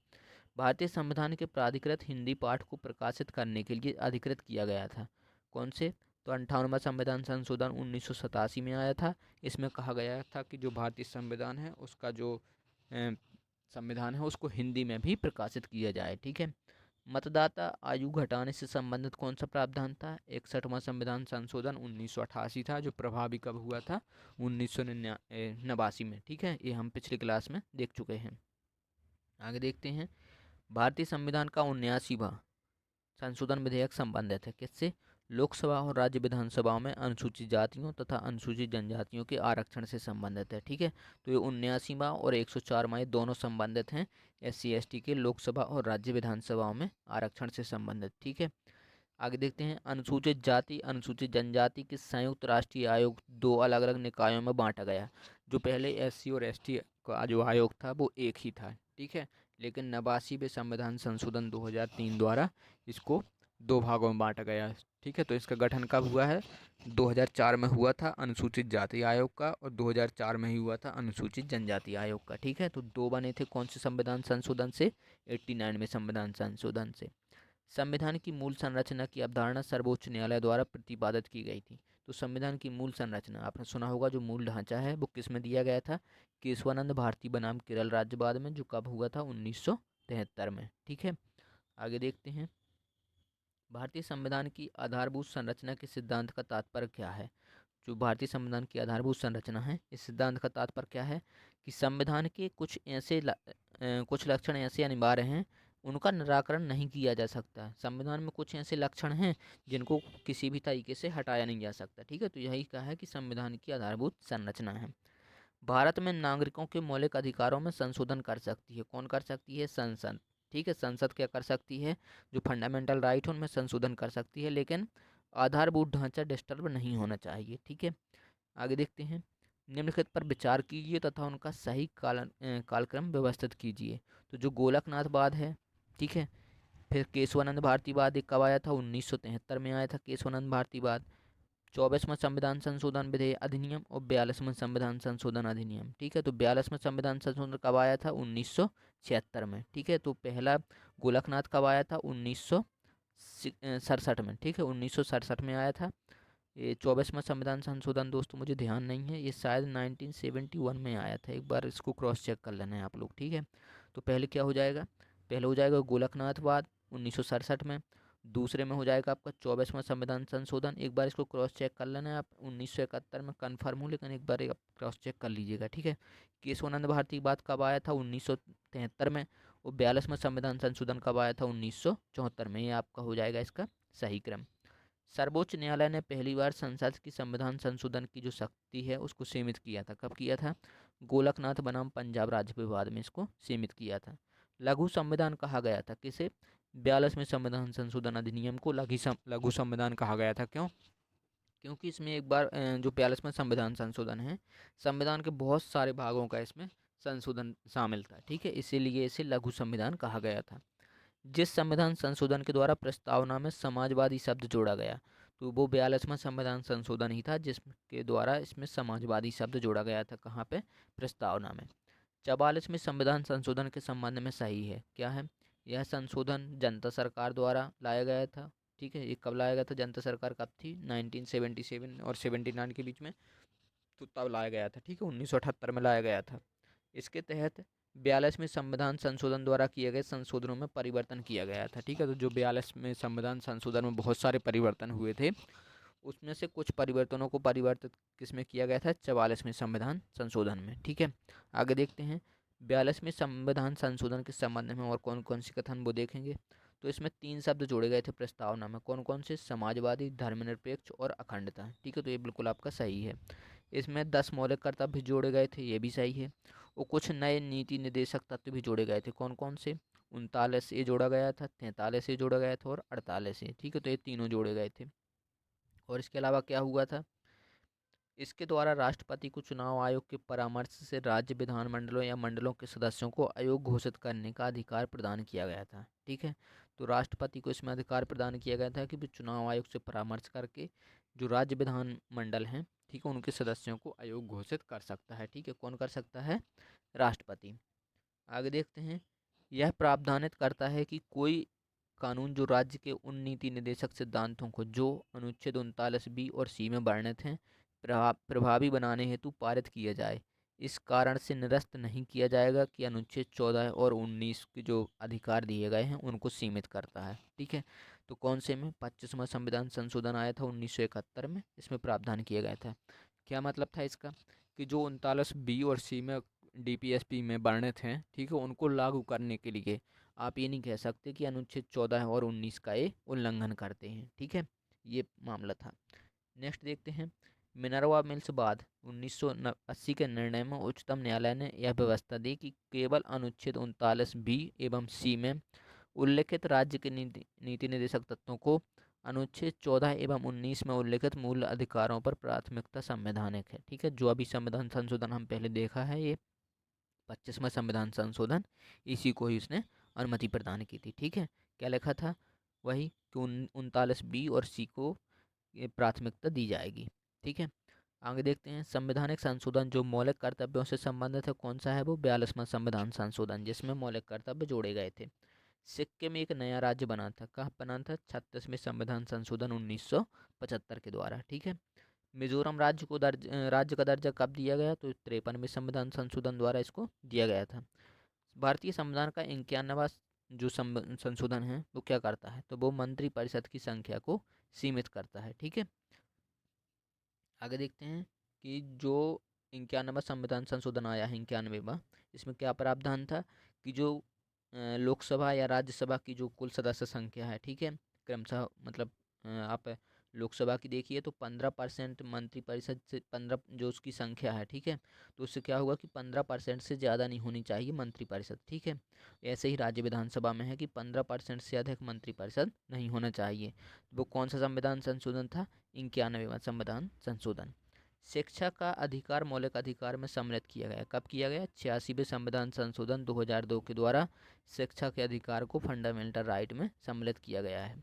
भारतीय संविधान के प्राधिकृत हिंदी पाठ को प्रकाशित करने के लिए अधिकृत किया गया था, कौन से, तो 58वां संविधान संशोधन 1987 में आया था। इसमें कहा गया था कि जो भारतीय संविधान है उसका जो संविधान है उसको हिंदी में भी प्रकाशित किया जाए। ठीक है, मतदाता आयु घटाने से संबंधित कौन सा प्रावधान था, 61वां संविधान संशोधन 1988 था, जो प्रभावी कब हुआ था, 1989 में। ठीक है, ये हम पिछली क्लास में देख चुके हैं। आगे देखते हैं। भारतीय संविधान का 79वां संशोधन विधेयक संबंधित है किससे, लोकसभा और राज्य विधानसभाओं में अनुसूचित जातियों तथा अनुसूचित जनजातियों के आरक्षण से संबंधित है। ठीक है, तो ये 79वां और 104वां ये दोनों संबंधित हैं SC/ST के लोकसभा और राज्य विधानसभाओं में आरक्षण से संबंधित। ठीक है, आगे देखते हैं। अनुसूचित जाति अनुसूचित जनजाति के संयुक्त राष्ट्रीय आयोग दो अलग अलग निकायों में बांटा गया। जो पहले SC और ST का जो आयोग था वो एक ही था। ठीक है, लेकिन 89वें संविधान संशोधन 2003 द्वारा इसको दो भागों में बांटा गया है। ठीक है, तो इसका गठन कब हुआ है, 2004 में हुआ था अनुसूचित जाति आयोग का, और 2004 में ही हुआ था अनुसूचित जनजाति आयोग का। ठीक है, तो दो बने थे कौन से संविधान संशोधन से, 89वें संविधान संशोधन से। संविधान की मूल संरचना की अवधारणा सर्वोच्च न्यायालय द्वारा प्रतिपादित की गई थी। तो संविधान की मूल संरचना आपने सुना होगा, जो मूल ढांचा है वो किस में दिया गया था, केशवानंद भारती बनाम केरल राज्यवाद में, जो कब हुआ था, 1973 में। ठीक है, आगे देखते हैं। भारतीय संविधान की आधारभूत संरचना के सिद्धांत का तात्पर्य क्या है। जो भारतीय संविधान की आधारभूत संरचना है, इस सिद्धांत का तात्पर्य क्या है कि संविधान के कुछ लक्षण ऐसे अनिवार्य हैं उनका निराकरण नहीं किया जा सकता। संविधान में कुछ ऐसे लक्षण हैं जिनको किसी भी तरीके से हटाया नहीं जा सकता। ठीक है, तो यही कहा है कि संविधान की आधारभूत संरचना है। भारत में नागरिकों के मौलिक अधिकारों में संशोधन कर सकती है, कौन कर सकती है, संसद। ठीक है, संसद क्या कर सकती है, जो फंडामेंटल राइट है उनमें संशोधन कर सकती है, लेकिन आधारभूत ढांचा डिस्टर्ब नहीं होना चाहिए। ठीक है, आगे देखते हैं। निम्नलिखित पर विचार कीजिए तथा उनका सही कालक्रम व्यवस्थित कीजिए। तो जो गोलकनाथवाद है, ठीक है, फिर केशवानंद भारतीवाद एक कब आया था, 1973 में आया था केशवानंद भारतीवाद। 24वां संविधान संशोधन विधेयक अधिनियम और 42वां संविधान संशोधन अधिनियम। ठीक है, तो 42वां संविधान संशोधन कब आया था, 1976 में। ठीक है, तो पहला गोलकनाथ कब आया था, 1967 में। ठीक है, 1967 में आया था। ये 24वां संविधान संशोधन दोस्तों मुझे ध्यान नहीं है, ये शायद 1971 में आया था, एक बार इसको क्रॉस चेक कर लेना है आप लोग। ठीक है, तो पहले क्या हो जाएगा, पहले हो जाएगा गोलकनाथवाद 1967 में, दूसरे में हो जाएगा आपका 24वां संविधान संशोधन, एक बार इसको क्रॉस चेक कर लेना है आप, 1971 में कन्फर्म हो, लेकिन एक बार आप क्रॉस चेक कर लीजिएगा। ठीक है, केशवानंद भारती की बात कब आया था, 1973 में, और 42वां संविधान संशोधन कब आया था, 1974 में। ये आपका हो जाएगा इसका सही क्रम। सर्वोच्च न्यायालय ने पहली बार संसद की संविधान संशोधन की जो शक्ति है उसको सीमित किया था, कब किया था, गोलकनाथ बनाम पंजाब राज्य विवाद में इसको सीमित किया था। लघु संविधान कहा गया था किसे, 42वें संविधान संशोधन अधिनियम को लघु संविधान कहा गया था। क्यों, क्योंकि इसमें एक बार जो 42वां संविधान संशोधन है, संविधान के बहुत सारे भागों का इसमें संशोधन शामिल था। ठीक है, इसीलिए इसे लघु संविधान कहा गया था। जिस संविधान संशोधन के द्वारा प्रस्तावना में समाजवादी शब्द जोड़ा गया, तो वो 42वां संविधान संशोधन ही था जिसके द्वारा इसमें समाजवादी शब्द जोड़ा गया था। कहाँ पे? प्रस्तावना में। 44वें संविधान संशोधन के संबंध में सही है क्या है? यह संशोधन जनता सरकार द्वारा लाया गया था। ठीक है, ये कब लाया गया था? जनता सरकार कब थी? 1977 और 79 के बीच में, तो तब लाया गया था। ठीक है, 1978 में लाया गया था। इसके तहत 42वें संविधान संशोधन द्वारा किए गए संशोधनों में परिवर्तन किया गया था। ठीक है, तो जो 42वें संविधान संशोधन में बहुत सारे परिवर्तन हुए थे, उसमें से कुछ परिवर्तनों को परिवर्तित किसमें किया गया था? 44वें संविधान संशोधन में। ठीक है, आगे देखते हैं 42वें संविधान संशोधन के संबंध में और कौन कौन से कथन वो देखेंगे। तो इसमें 3 शब्द जोड़े गए थे प्रस्तावना में। कौन कौन से? समाजवादी, धर्मनिरपेक्ष और अखंडता। ठीक है, तो ये बिल्कुल आपका सही है। इसमें 10 मौलिक कर्तव्य जोड़े गए थे, ये भी सही है। और कुछ नए नीति निर्देशक तत्व भी जोड़े गए थे। कौन कौन से? 39 ए जोड़ा गया था, 43 ए जोड़ा गया था और 48 ए। ठीक है, तो ये तीनों जोड़े गए थे। और इसके अलावा क्या हुआ था? इसके द्वारा राष्ट्रपति को चुनाव आयोग के परामर्श से राज्य विधानमंडलों या मंडलों के सदस्यों को आयोग घोषित करने का अधिकार प्रदान किया गया था। ठीक है, तो राष्ट्रपति को इसमें अधिकार प्रदान किया गया था कि वो चुनाव आयोग से परामर्श करके जो राज्य विधानमंडल हैं, ठीक है, उनके सदस्यों को आयोग घोषित कर सकता है। ठीक है, कौन कर सकता है? राष्ट्रपति। आगे देखते हैं, यह प्रावधानित करता है कि कोई कानून जो राज्य के उन नीति निर्देशक सिद्धांतों को जो अनुच्छेद 39 बी और सी में वर्णित हैं प्रभावी बनाने हेतु पारित किया जाए। इस कारण से निरस्त नहीं किया जाएगा कि अनुच्छेद 14 और 19 के जो अधिकार दिए गए हैं उनको सीमित करता है। ठीक है, तो कौन से में? 25वां संविधान संशोधन आया था 1971 में, इसमें प्रावधान किया गया था। क्या मतलब था इसका? कि जो 39 बी और सी में डीपीएसपी में वर्णित हैं, ठीक है, उनको लागू करने के लिए आप ये नहीं कह सकते कि अनुच्छेद 14 और 19 का ये उल्लंघन करते हैं। ठीक है, ये मामला था। नेक्स्ट देखते हैं, मिनर्वा मिल्स बाद 1980 के निर्णय में उच्चतम न्यायालय ने यह व्यवस्था दी कि केवल अनुच्छेद 39 बी एवं सी में उल्लिखित राज्य के नीति निर्देशक तत्वों को अनुच्छेद 14 एवं 19 में उल्लिखित मूल अधिकारों पर प्राथमिकता संवैधानिक है। ठीक है, जो अभी संविधान संशोधन हम पहले देखा है, ये 25वां संविधान संशोधन, इसी को ही उसने अनुमति प्रदान की थी। ठीक है, क्या लिखा था? वही कि 39 बी और सी को ये प्राथमिकता दी जाएगी। ठीक है, आगे देखते हैं, संवैधानिक संशोधन जो मौलिक कर्तव्यों से संबंधित है, कौन सा है वो? 42वां संविधान संशोधन, जिसमें मौलिक कर्तव्य जोड़े गए थे। सिक्किम एक नया राज्य बना था। कहाँ बना था? 36वें संविधान संशोधन 1975 के द्वारा। ठीक है, मिजोरम राज्य को राज्य का दर्जा कब दिया गया? तो 53वें संविधान संशोधन द्वारा इसको दिया गया था। भारतीय संविधान का 91वां जो संशोधन है वो क्या करता है? तो वो मंत्री परिषद की संख्या को सीमित करता है। ठीक है, आगे देखते हैं कि जो 91वां संविधान संशोधन आया है 91वां, इसमें क्या प्रावधान था कि जो लोकसभा या राज्यसभा की जो कुल सदस्य संख्या है, ठीक है, क्रमशः मतलब आप लोकसभा की देखिए तो 15% मंत्रिपरिषद से 15 जो उसकी संख्या है, ठीक है, तो उससे क्या होगा कि 15% से ज़्यादा नहीं होनी चाहिए मंत्रिपरिषद। ठीक है, ऐसे ही राज्य विधानसभा में है कि 15% से अधिक मंत्रिपरिषद नहीं होना चाहिए। वो कौन सा संविधान संशोधन था? 91वां संविधान संशोधन। शिक्षा का अधिकार मौलिक अधिकार में सम्मिलित किया गया। कब किया गया? 86वें संविधान संशोधन 2002 के द्वारा शिक्षा के अधिकार को फंडामेंटल राइट में सम्मिलित किया गया है।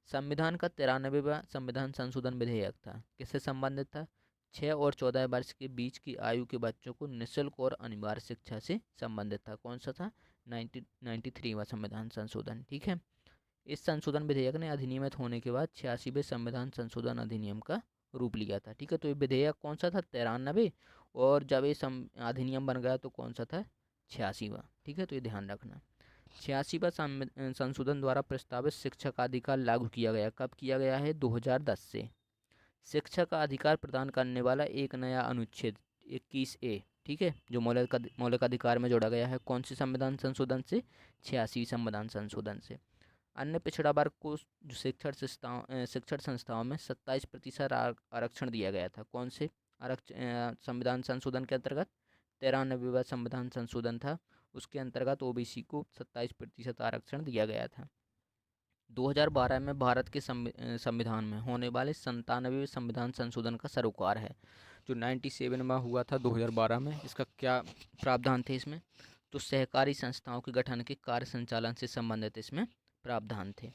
संविधान का 93वां संविधान संशोधन विधेयक था, किससे संबंधित था? 6 और 14 वर्ष के बीच की आयु के बच्चों को निःशुल्क और अनिवार्य शिक्षा से संबंधित था। कौन सा था? 93वां संविधान संशोधन। ठीक है, इस संशोधन विधेयक ने अधिनियमित होने के बाद 86वें संविधान संशोधन अधिनियम का रूप लिया था। ठीक है, तो ये विधेयक कौन सा था? 93। और जब ये अधिनियम बन गया तो कौन सा था? 86वां। ठीक है, तो ये ध्यान रखना। 86वां संशोधन द्वारा प्रस्तावित शिक्षा का अधिकार लागू किया गया। कब किया गया है? 2010 से। शिक्षा का अधिकार प्रदान करने वाला एक नया अनुच्छेद 21 ए, ठीक है, जो मौलिक अधिकार में जोड़ा गया है। कौन सी संविधान संशोधन से? 86 संविधान संशोधन से। अन्य पिछड़ा वर्ग को जो शिक्षण संस्थाओं में 27% आरक्षण दिया गया था। कौन से संविधान संशोधन के अंतर्गत? 93वां संविधान संशोधन था, उसके अंतर्गत ओबीसी को 27% आरक्षण दिया गया था। 2012 में भारत के संविधान में होने वाले 97वें संविधान संशोधन का सरोकार है, जो 97 में हुआ था 2012 में। इसका क्या प्रावधान थे इसमें? तो सहकारी संस्थाओं के गठन के कार्य संचालन से संबंधित इसमें प्रावधान थे।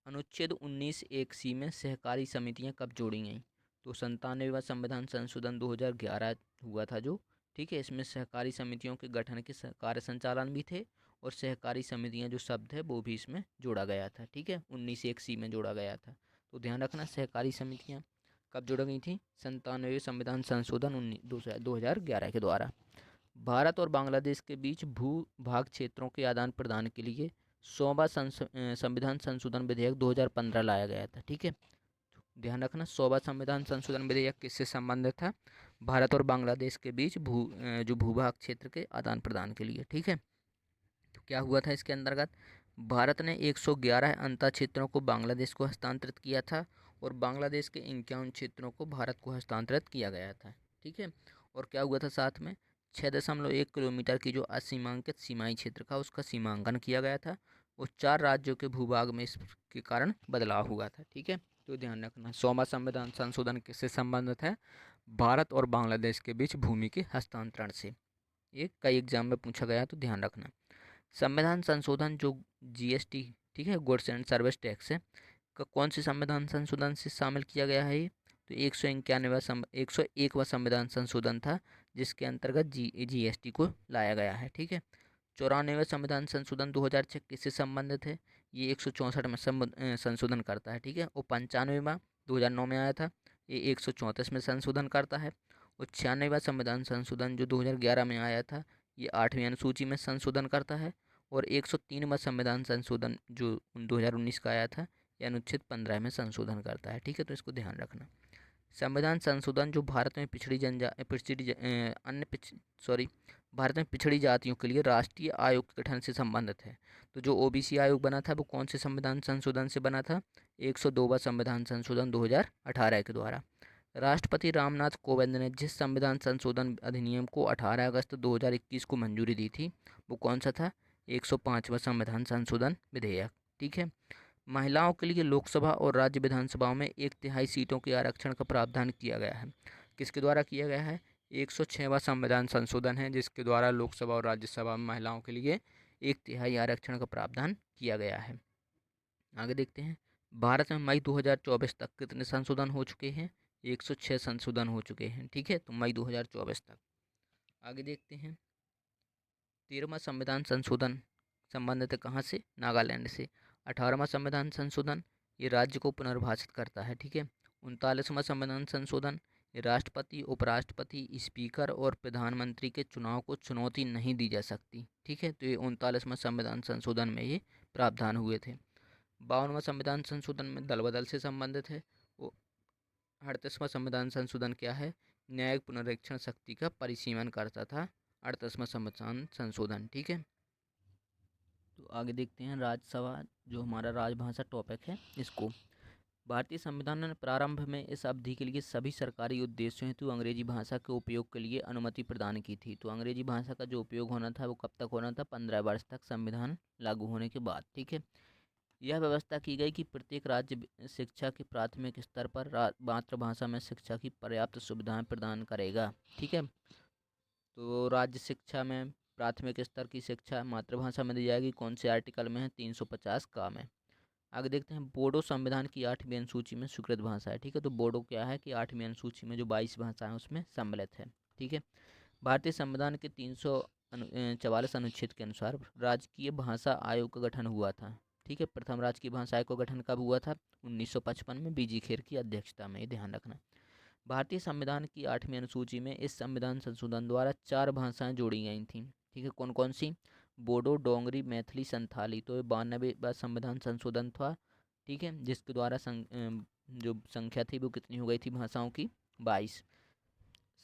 अनुच्छेद 19(1) में सहकारी समितियां कब जोड़ी गईं? तो 97वां संविधान संशोधन 2011 हुआ था जो, ठीक है। इसमें सहकारी समितियों के गठन के कार्य संचालन भी थे, और सहकारी समितियां जो शब्द है वो भी इसमें जोड़ा गया था, ठीक है। 19(1) में जोड़ा गया था। तो ध्यान रखना, सहकारी समितियां कब जोड़ी गई थी? 97वें संविधान संशोधन 2011 के द्वारा। भारत और बांग्लादेश के बीच भू भाग क्षेत्रों के आदान प्रदान के लिए 100वां संविधान संशोधन विधेयक 2015 लाया गया था, ठीक है। ध्यान रखना, 100वां संविधान संशोधन विधेयक किससे संबंधित था? भारत और बांग्लादेश के बीच जो भूभाग क्षेत्र के आदान प्रदान के लिए, ठीक है। तो क्या हुआ था इसके अंतर्गत? भारत ने 111 अंतर क्षेत्रों को बांग्लादेश को हस्तांतरित किया था, और बांग्लादेश के 51 क्षेत्रों को भारत को हस्तांतरित किया गया था, ठीक है। और क्या हुआ था साथ में? 6.1 किलोमीटर की जो असीमांकित सीमाई क्षेत्र का उसका सीमांकन किया गया था, और 4 राज्यों के भूभाग में इसके कारण बदलाव हुआ था, ठीक है। तो ध्यान रखना, 100वां संविधान संशोधन किससे संबंधित है? भारत और बांग्लादेश के बीच भूमि के हस्तांतरण से। ये कई एग्जाम में पूछा गया, तो ध्यान रखना। संविधान संशोधन जो जीएसटी, ठीक है, गुड्स एंड सर्विस टैक्स है, का कौन से संविधान संशोधन से शामिल किया गया है? ये तो 101वां संविधान संशोधन था, जिसके अंतर्गत जीएसटी को लाया गया है, ठीक है। 94वां संविधान संशोधन 2006 किससे संबंधित है? ये 164 में संशोधन करता है, ठीक है। और 95वां 2009 में आया था, ये 134 में संशोधन करता है। और 96वां संविधान संशोधन जो 2011 में आया था, ये 8वीं अनुसूची में संशोधन करता है। और 103वां संविधान संशोधन जो 2019 का आया था, ये अनुच्छेद 15 में संशोधन करता है, ठीक है। तो इसको ध्यान रखना। संविधान संशोधन जो भारत में भारत में पिछड़ी जातियों के लिए राष्ट्रीय आयोग के गठन से संबंधित है। तो जो ओबीसी आयोग बना था वो कौन से संविधान संशोधन से बना था? 102वां संविधान संशोधन 2018 के द्वारा। राष्ट्रपति रामनाथ कोविंद ने जिस संविधान संशोधन अधिनियम को 18 अगस्त 2021 को मंजूरी दी थी, वो कौन सा था? 105वां संविधान संशोधन विधेयक, ठीक है। महिलाओं के लिए लोकसभा और राज्य विधानसभाओं में 1/3 सीटों के आरक्षण का प्रावधान किया गया है। किसके द्वारा किया गया है? 106वां संविधान संशोधन है, जिसके द्वारा लोकसभा और राज्यसभा में महिलाओं के लिए 1/3 आरक्षण का प्रावधान किया गया है। आगे देखते हैं, भारत में मई 2024 तक कितने संशोधन हो चुके हैं? 106 संशोधन हो चुके हैं, ठीक है। तो मई 2024 तक। आगे देखते हैं, 13वां संविधान संशोधन संबंधित है कहाँ से? नागालैंड से। 18वां संविधान संशोधन ये राज्य को पुनर्भाषित करता है, ठीक है। 39वां संविधान संशोधन ये राष्ट्रपति, उपराष्ट्रपति, स्पीकर और प्रधानमंत्री के चुनाव को चुनौती नहीं दी जा सकती, ठीक है। तो ये 39वां संविधान संशोधन में ये प्रावधान हुए थे। 52वां संविधान संशोधन में दल बदल से संबंधित है। वो 38वां संविधान संशोधन क्या है? न्यायिक पुनरीक्षण शक्ति का परिसीमन करता था 38वां संविधान संशोधन, ठीक है। तो आगे देखते हैं, राज्यसभा जो हमारा राजभाषा टॉपिक है इसको। भारतीय संविधान ने प्रारंभ में इस अवधि के लिए सभी सरकारी उद्देश्यों हेतु अंग्रेजी भाषा के उपयोग के लिए अनुमति प्रदान की थी। तो अंग्रेजी भाषा का जो उपयोग होना था वो कब तक होना था? 15 वर्ष तक संविधान लागू होने के बाद, ठीक है। यह व्यवस्था की गई कि प्रत्येक राज्य शिक्षा के प्राथमिक स्तर पर मातृभाषा में शिक्षा की पर्याप्त सुविधाएं प्रदान करेगा, ठीक है। तो राज्य शिक्षा में प्राथमिक स्तर की शिक्षा मातृभाषा में दी जाएगी। कौन से आर्टिकल में है? 350 का में। आगे देखते हैं, बोडो संविधान की 8वीं अनुसूची में स्वीकृत भाषा है, ठीक है। तो बोडो क्या है कि 8वीं अनुसूची में जो 22 भाषाएं उसमें सम्मिलित है, ठीक है। भारतीय संविधान के 344 अनुच्छेद के अनुसार राजकीय भाषा आयोग का गठन हुआ था, ठीक है। प्रथम राजकीय भाषा आयोग का गठन कब हुआ था? 1955 में बीजी खेर की अध्यक्षता में, ये ध्यान रखना। भारतीय संविधान की 8वीं अनुसूची में इस संविधान संशोधन द्वारा 4 भाषाएं जोड़ी गई थीं, ठीक है। कौन कौन सी? बोडो, डोंगरी, मैथिली, संथाली। तो ये 92वां संविधान संशोधन था, ठीक है, जिसके द्वारा जो संख्या थी वो कितनी हो गई थी भाषाओं की? 22।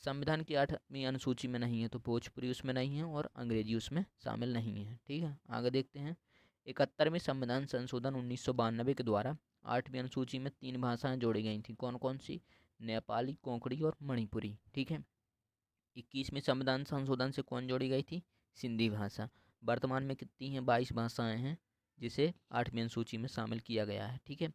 संविधान की 8वीं अनुसूची में नहीं है, तो भोजपुरी उसमें नहीं है और अंग्रेजी उसमें शामिल नहीं है, ठीक है। आगे देखते हैं, 71वें संविधान संशोधन 1992 के द्वारा 8वीं अनुसूची में 3 भाषाएं जोड़ी गई थी। कौन कौन सी? नेपाली, कोंकणी और मणिपुरी, ठीक है। 21वें संविधान संशोधन से कौन जोड़ी गई थी? सिंधी भाषा। वर्तमान में कितनी हैं? 22 भाषाएं हैं, जिसे 8वीं अनुसूची में शामिल किया गया है, ठीक है।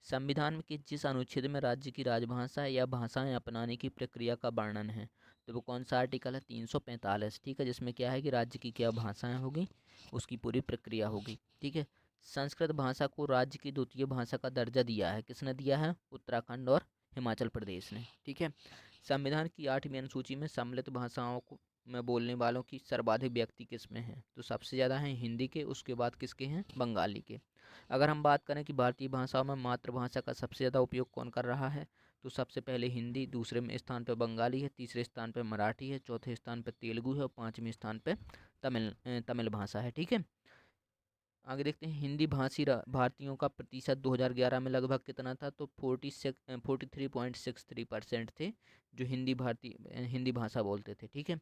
संविधान के जिस अनुच्छेद में राज्य की राजभाषा या भाषाएं अपनाने की प्रक्रिया का वर्णन है, तो वो कौन सा आर्टिकल है? 345, ठीक है, जिसमें क्या है कि राज्य की क्या भाषाएं होगी उसकी पूरी प्रक्रिया होगी, ठीक है। संस्कृत भाषा को राज्य की द्वितीय भाषा का दर्जा दिया है। किसने दिया है? उत्तराखंड और हिमाचल प्रदेश ने। ठीक है। संविधान की 8वीं अनुसूची में सम्मिलित भाषाओं को में बोलने वालों की सर्वाधिक व्यक्ति किसमें है? तो सबसे ज़्यादा हैं हिंदी के, उसके बाद किसके हैं? बंगाली के। अगर हम बात करें कि भारतीय भाषाओं में मातृभाषा का सबसे ज़्यादा उपयोग कौन कर रहा है, तो सबसे पहले हिंदी, दूसरे में स्थान पर बंगाली है, तीसरे स्थान पर मराठी है, चौथे स्थान पर तेलुगु है और पाँचवें स्थान पर तमिल भाषा है। ठीक है। आगे देखते हैं हिंदी भाषी भारतीयों का प्रतिशत 2011 में लगभग कितना था? तो 43.63% थे जो हिंदी भाषा बोलते थे। ठीक है।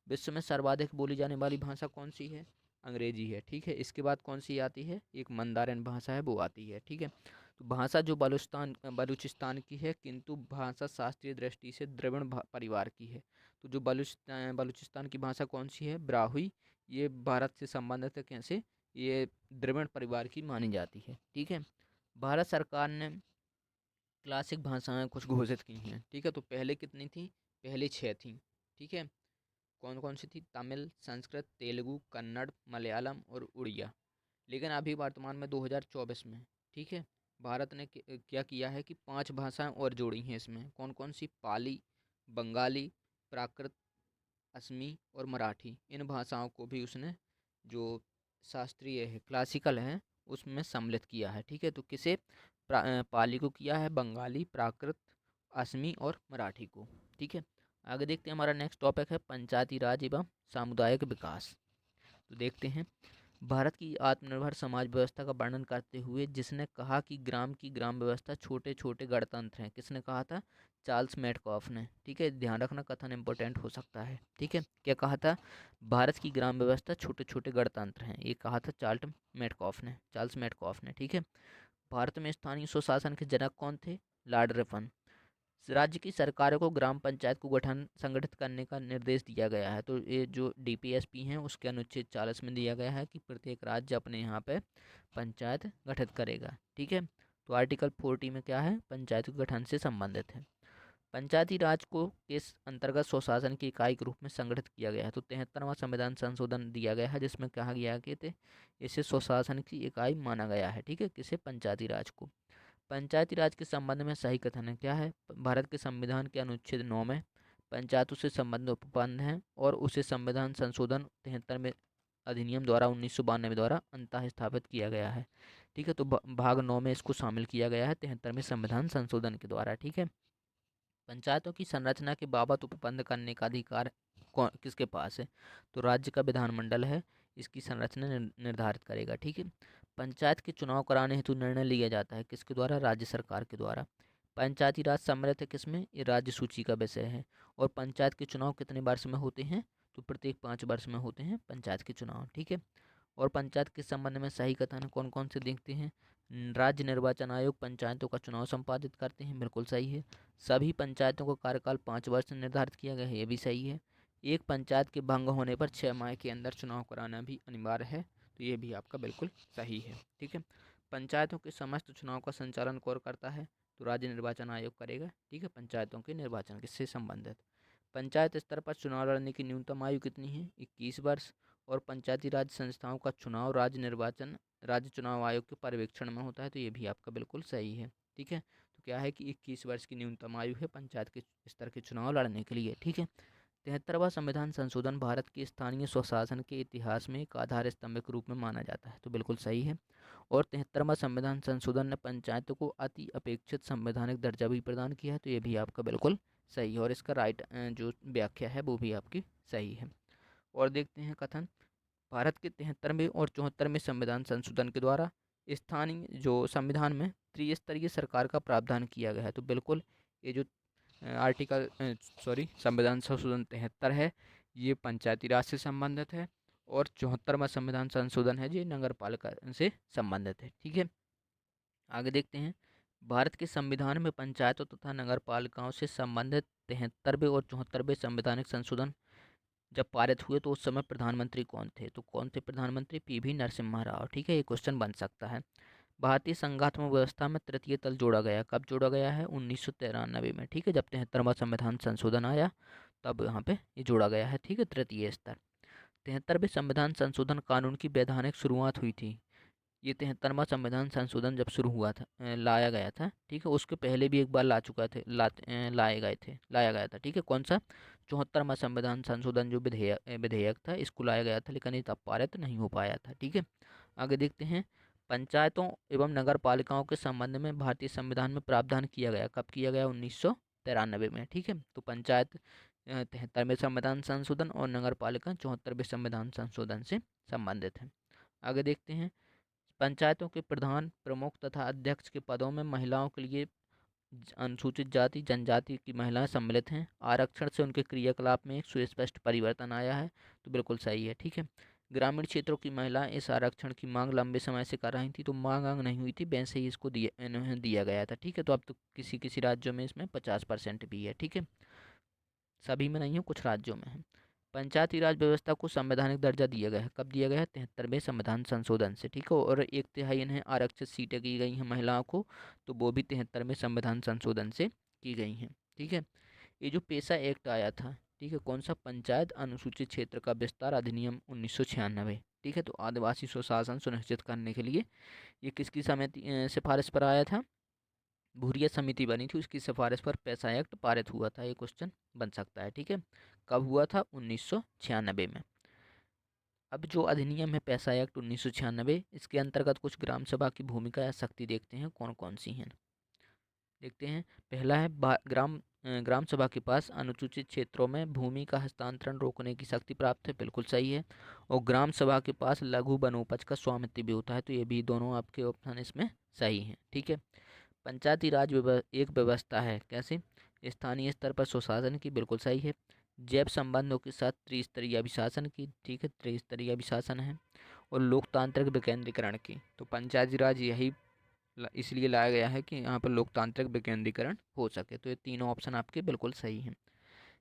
विश्व में सर्वाधिक बोली जाने वाली भाषा कौन सी है? अंग्रेजी है। ठीक है। इसके बाद कौन सी आती है? एक मंदारिन भाषा है, वो आती है। ठीक है। तो भाषा जो बलूचिस्तान की है, किंतु भाषा शास्त्रीय दृष्टि से द्रविड़ परिवार की है। तो जो बलूचिस्तान की भाषा कौन सी है? ब्राहुई। ये भारत से संबंधित है। कैसे? ये द्रविड़ परिवार की मानी जाती है। ठीक है। भारत सरकार ने क्लासिक भाषाएं कुछ घोषित की हैं। ठीक है। तो पहले कितनी थी? पहले 6 थी। ठीक है। कौन कौन सी थी? तमिल, संस्कृत, तेलुगु, कन्नड़, मलयालम और उड़िया। लेकिन अभी वर्तमान में 2024 में, ठीक है, भारत ने क्या किया है कि 5 भाषाएं और जोड़ी हैं इसमें। कौन कौन सी? पाली, बंगाली, प्राकृत, असमी और मराठी। इन भाषाओं को भी उसने जो शास्त्रीय है, क्लासिकल है, उसमें सम्मिलित किया है। ठीक है। तो किसे? पाली को किया है, बंगाली, प्राकृत, असमी और मराठी को। ठीक है। आगे देखते हैं, हमारा नेक्स्ट टॉपिक है पंचायती राज एवं सामुदायिक विकास। तो देखते हैं, भारत की आत्मनिर्भर समाज व्यवस्था का वर्णन करते हुए जिसने कहा कि ग्राम की ग्राम व्यवस्था छोटे छोटे गणतंत्र हैं, किसने कहा था? चार्ल्स मेडकॉफ ने। ठीक है। ध्यान रखना, कथन इंपॉर्टेंट हो सकता है। ठीक है। क्या कहा था? भारत की ग्राम व्यवस्था छोटे छोटे गणतंत्र हैं, ये कहा था चार्ल्स मेडकॉफ ने। ठीक है। भारत में स्थानीय स्वशासन के जनक कौन थे? Lord Ripon. राज्य की सरकारों को ग्राम पंचायत को गठन संगठित करने का निर्देश दिया गया है। तो ये जो डीपीएसपी हैं उसके अनुच्छेद 40 में दिया गया है कि प्रत्येक राज्य अपने यहाँ पे पंचायत गठित करेगा। ठीक है। तो आर्टिकल 40 में क्या है? पंचायत के गठन से संबंधित है। पंचायती राज को किस अंतर्गत स्वशासन की इकाई के रूप में संगठित किया गया है? तो 73वां संविधान संशोधन दिया गया है जिसमें कहा गया कि इसे स्वशासन की इकाई माना गया है। ठीक है। किसे? पंचायती राज को। पंचायती राज के संबंध में सही कथन है क्या है? भारत के संविधान के अनुच्छेद 9 में पंचायतों से संबंधित उपबंध हैं और उसे संविधान संशोधन 73 में अधिनियम द्वारा 1992 द्वारा अंतः स्थापित किया गया है। ठीक है। तो भाग 9 में इसको शामिल किया गया है 73 में संविधान संशोधन के द्वारा। ठीक है। पंचायतों की संरचना के बाबत उपबंध करने का अधिकार किसके पास है? तो राज्य का विधानमंडल है, इसकी संरचना निर्धारित करेगा। ठीक है। पंचायत के चुनाव कराने हेतु निर्णय लिया जाता है किसके द्वारा? राज्य सरकार के द्वारा। पंचायती राज सम्मिलित है किसमें? ये राज्य सूची का विषय है। और पंचायत के चुनाव कितने वर्ष में होते हैं? तो प्रत्येक 5 वर्ष में होते हैं पंचायत के चुनाव। ठीक है। और पंचायत के संबंध में सही कथन कौन कौन से देखते हैं? राज्य निर्वाचन आयोग पंचायतों का चुनाव संपादित करते हैं, बिल्कुल सही है। सभी पंचायतों का कार्यकाल 5 वर्ष निर्धारित किया गया है, ये भी सही है। एक पंचायत के भंग होने पर 6 माह के अंदर चुनाव कराना भी अनिवार्य है, तो ये भी आपका बिल्कुल सही है। ठीक है। पंचायतों के समस्त चुनाव का संचालन कौन करता है? तो राज्य निर्वाचन आयोग करेगा। ठीक है। पंचायतों के निर्वाचन से संबंधित। पंचायत स्तर पर चुनाव लड़ने की न्यूनतम आयु कितनी है? 21 वर्ष। और पंचायती राज संस्थाओं का चुनाव राज्य चुनाव आयोग के पर्यवेक्षण में होता है, तो ये भी आपका बिल्कुल सही है। ठीक है। तो क्या है कि 21 वर्ष की न्यूनतम आयु है पंचायत के स्तर के चुनाव लड़ने के लिए। ठीक है। 73वां संविधान संशोधन भारत के स्थानीय स्वशासन के इतिहास में एक आधार स्तंभ के रूप में माना जाता है, तो बिल्कुल सही है। और 73वां संविधान संशोधन ने पंचायतों को अति अपेक्षित संवैधानिक दर्जा भी प्रदान किया है, तो ये भी आपका बिल्कुल सही है। और इसका जो व्याख्या है वो भी आपकी सही है। और देखते हैं कथन, भारत के 73वें और 74वें संविधान संशोधन के द्वारा स्थानीय जो संविधान में त्रिस्तरीय सरकार का प्रावधान किया गया है, तो बिल्कुल ये जो संविधान संशोधन 73 है, ये पंचायती राज से संबंधित है। और 74वां संविधान संशोधन है, ये नगर पालिका से संबंधित है। ठीक है। आगे देखते हैं, भारत के संविधान में पंचायतों तथा नगर पालिकाओं से संबंधित 73वें और 74वें संवैधानिक संशोधन जब पारित हुए तो उस समय प्रधानमंत्री कौन थे? तो कौन थे प्रधानमंत्री? पीवी नरसिम्हा राव। ठीक है। ये क्वेश्चन बन सकता है। भारतीय संघात्मक व्यवस्था में तृतीय तल जोड़ा गया, कब जोड़ा गया है? 1993 में। ठीक है। जब 73वां संविधान संशोधन आया तब यहाँ पे ये जोड़ा गया है। ठीक है। तृतीय स्तर। 73वें संविधान संशोधन कानून की वैधानिक शुरुआत हुई थी ये 73वां संविधान संशोधन जब शुरू हुआ था, लाया गया था, ठीक है। उसके पहले भी एक बार लाया गया था, ठीक है। कौन सा? 74वां संविधान संशोधन जो विधेयक था, इसको लाया गया था, लेकिन ये तब पारित नहीं हो पाया था, ठीक है। आगे देखते हैं। पंचायतों एवं नगर पालिकाओं के संबंध में भारतीय संविधान में प्रावधान किया गया, कब किया गया? 1993 में, ठीक है। तो पंचायत 73वें संविधान संशोधन और नगर पालिका 74वें संविधान संशोधन से संबंधित है। आगे देखते हैं। पंचायतों के प्रधान, प्रमुख तथा अध्यक्ष के पदों में महिलाओं के लिए अनुसूचित जाति जनजाति की महिलाएं सम्मिलित हैं। आरक्षण से उनके क्रियाकलाप में एक सुस्पष्ट परिवर्तन आया है, तो बिल्कुल सही है, ठीक है। ग्रामीण क्षेत्रों की महिलाएं इस आरक्षण की मांग लंबे समय से कर रही थी, तो मांग नहीं हुई थी, वैसे ही इसको इन्हें दिया गया था, ठीक है। तो अब तो किसी किसी राज्यों में इसमें 50% भी है, ठीक है। सभी में नहीं है, कुछ राज्यों में है। पंचायती राज व्यवस्था को संवैधानिक दर्जा दिया गया है, कब दिया गया है? 73वें संविधान संशोधन से, ठीक है। और 1/3 इन्हें आरक्षित सीटें की गई हैं महिलाओं को, तो वो भी 73वें संविधान संशोधन से की गई हैं, ठीक है। ये जो पेशा एक्ट आया था, ठीक है, कौन सा? पंचायत अनुसूचित क्षेत्र का विस्तार अधिनियम 1996, ठीक है। तो आदिवासी स्वशासन सुनिश्चित करने के लिए ये किसकी सिफारिश पर आया था? भूरिया समिति बनी थी, उसकी सिफारिश पर पेशा एक्ट पारित हुआ था। ये क्वेश्चन बन सकता है, ठीक है। कब हुआ था? 1996 में। अब जो अधिनियम है पेशा एक्ट 1996, इसके अंतर्गत कुछ ग्राम सभा की भूमिका या शक्ति देखते हैं, कौन कौन सी हैं। देखते हैं। पहला है ग्राम सभा के पास अनुसूचित क्षेत्रों में भूमि का हस्तांतरण रोकने की शक्ति प्राप्त है, बिल्कुल सही है। और ग्राम सभा के पास लघु वनोपज का स्वामित्व भी होता है, तो ये भी दोनों आपके ऑप्शन इसमें सही हैं, ठीक है। पंचायती राज एक व्यवस्था है, कैसे? स्थानीय स्तर पर सुशासन की, बिल्कुल सही है। जैव संबंधों के साथ त्रिस्तरीय अभिशासन की, ठीक है, त्रिस्तरीय अभिशासन है। और लोकतांत्रिक विकेंद्रीकरण की, तो पंचायती राज यही इसलिए लाया गया है कि यहाँ पर लोकतांत्रिक विकेंद्रीकरण हो सके, तो ये तीनों ऑप्शन आपके बिल्कुल सही हैं।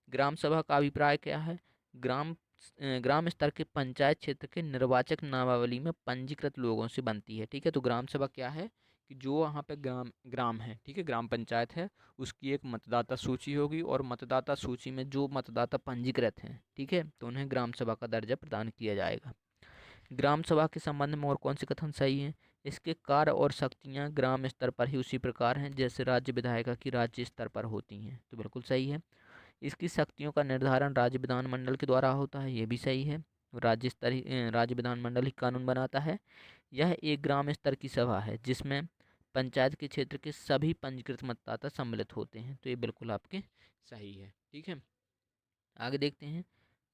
ग्राम सभा का अभिप्राय क्या है? ग्राम स्तर के पंचायत क्षेत्र के निर्वाचक नामावली में पंजीकृत लोगों से बनती है, ठीक है। तो ग्राम सभा क्या है कि जो वहाँ पे ग्राम ग्राम है, ठीक है, ग्राम पंचायत है, उसकी एक मतदाता सूची होगी, और मतदाता सूची में जो मतदाता पंजीकृत हैं, ठीक है, तो उन्हें ग्राम सभा का दर्जा प्रदान किया जाएगा। ग्राम सभा के संबंध में और कौन से कथन सही हैं? इसके कार्य और शक्तियाँ ग्राम स्तर पर ही उसी प्रकार हैं जैसे राज्य विधायिका की राज्य स्तर पर होती हैं, तो बिल्कुल सही है। इसकी शक्तियों का निर्धारण राज्य विधानमंडल के द्वारा होता है, ये भी सही है। राज्य विधानमंडल ही कानून बनाता है। यह एक ग्राम स्तर की सभा है जिसमें पंचायत के क्षेत्र के सभी पंजीकृत मतदाता सम्मिलित होते हैं, तो ये बिल्कुल आपके सही है, ठीक है। आगे देखते हैं।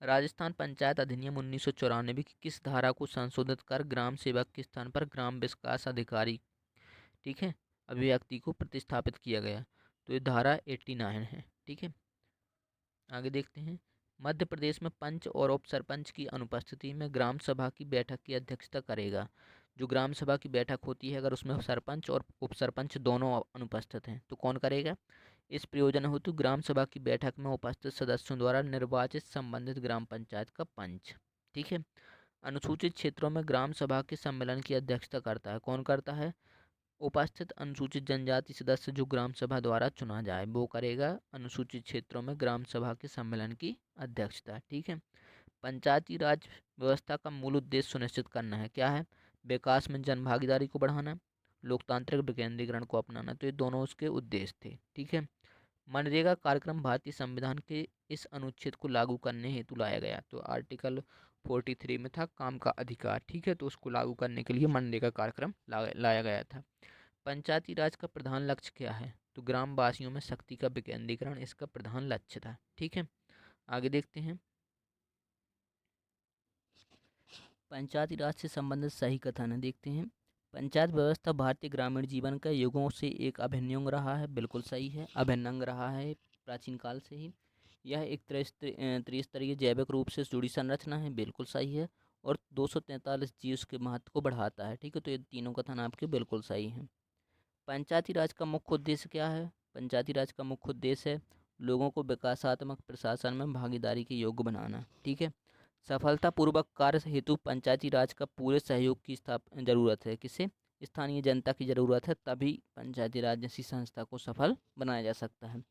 राजस्थान पंचायत अधिनियम 1994 की किस धारा को संशोधित कर ग्राम सेवक के स्थान पर ग्राम विकास अधिकारी, ठीक है, अभिव्यक्ति को प्रतिस्थापित किया गया? तो ये धारा 89 है, ठीक है। आगे देखते हैं। मध्य प्रदेश में पंच और उप सरपंच की अनुपस्थिति में ग्राम सभा की बैठक की अध्यक्षता करेगा। जो ग्राम सभा की बैठक होती है, अगर उसमें सरपंच और उप सरपंच दोनों अनुपस्थित हैं, तो कौन करेगा? इस प्रयोजन हेतु ग्राम सभा की बैठक में उपस्थित सदस्यों द्वारा निर्वाचित संबंधित ग्राम पंचायत का पंच, ठीक है। अनुसूचित क्षेत्रों में ग्राम सभा के सम्मेलन की अध्यक्षता करता है, कौन करता है? उपस्थित अनुसूचित जनजाति सदस्य जो ग्राम सभा द्वारा चुना जाए वो करेगा अनुसूचित क्षेत्रों में ग्राम सभा के सम्मेलन की अध्यक्षता, ठीक है। पंचायती राज व्यवस्था का मूल उद्देश्य सुनिश्चित करना है, क्या है? विकास में जन भागीदारी को बढ़ाना, लोकतांत्रिक विकेंद्रीकरण को अपनाना, तो ये दोनों उसके उद्देश्य थे, ठीक है। मनरेगा कार्यक्रम भारतीय संविधान के इस अनुच्छेद को लागू करने हेतु लाया गया, तो आर्टिकल 43 में था काम का अधिकार, ठीक है। तो उसको लागू करने के लिए मनरेगा कार्यक्रम लाया गया था। पंचायती राज का प्रधान लक्ष्य क्या है? तो ग्राम वासियों में शक्ति का विकेंद्रीकरण इसका प्रधान लक्ष्य था, ठीक है। आगे देखते हैं। पंचायती राज से संबंधित सही कथन है, देखते हैं। पंचायत व्यवस्था भारतीय ग्रामीण जीवन का युगों से एक अभिन्न अंग रहा है, बिल्कुल सही है, अभिन्न अंग रहा है प्राचीन काल से ही। यह एक त्रिस्तरीय जैविक रूप से जुड़ी संरचना है, बिल्कुल सही है। और 243 जीव के महत्व को बढ़ाता है, ठीक है। तो ये तीनों कथन आपके बिल्कुल सही हैं। पंचायती राज का मुख्य उद्देश्य क्या है? पंचायती राज का मुख्य उद्देश्य है लोगों को विकासात्मक प्रशासन में भागीदारी के योग्य बनाना, ठीक है। सफलतापूर्वक कार्य हेतु पंचायती राज का पूरे सहयोग की जरूरत है, किसे? स्थानीय जनता की ज़रूरत है, तभी पंचायती राज जैसी संस्था को सफल बनाया जा सकता है।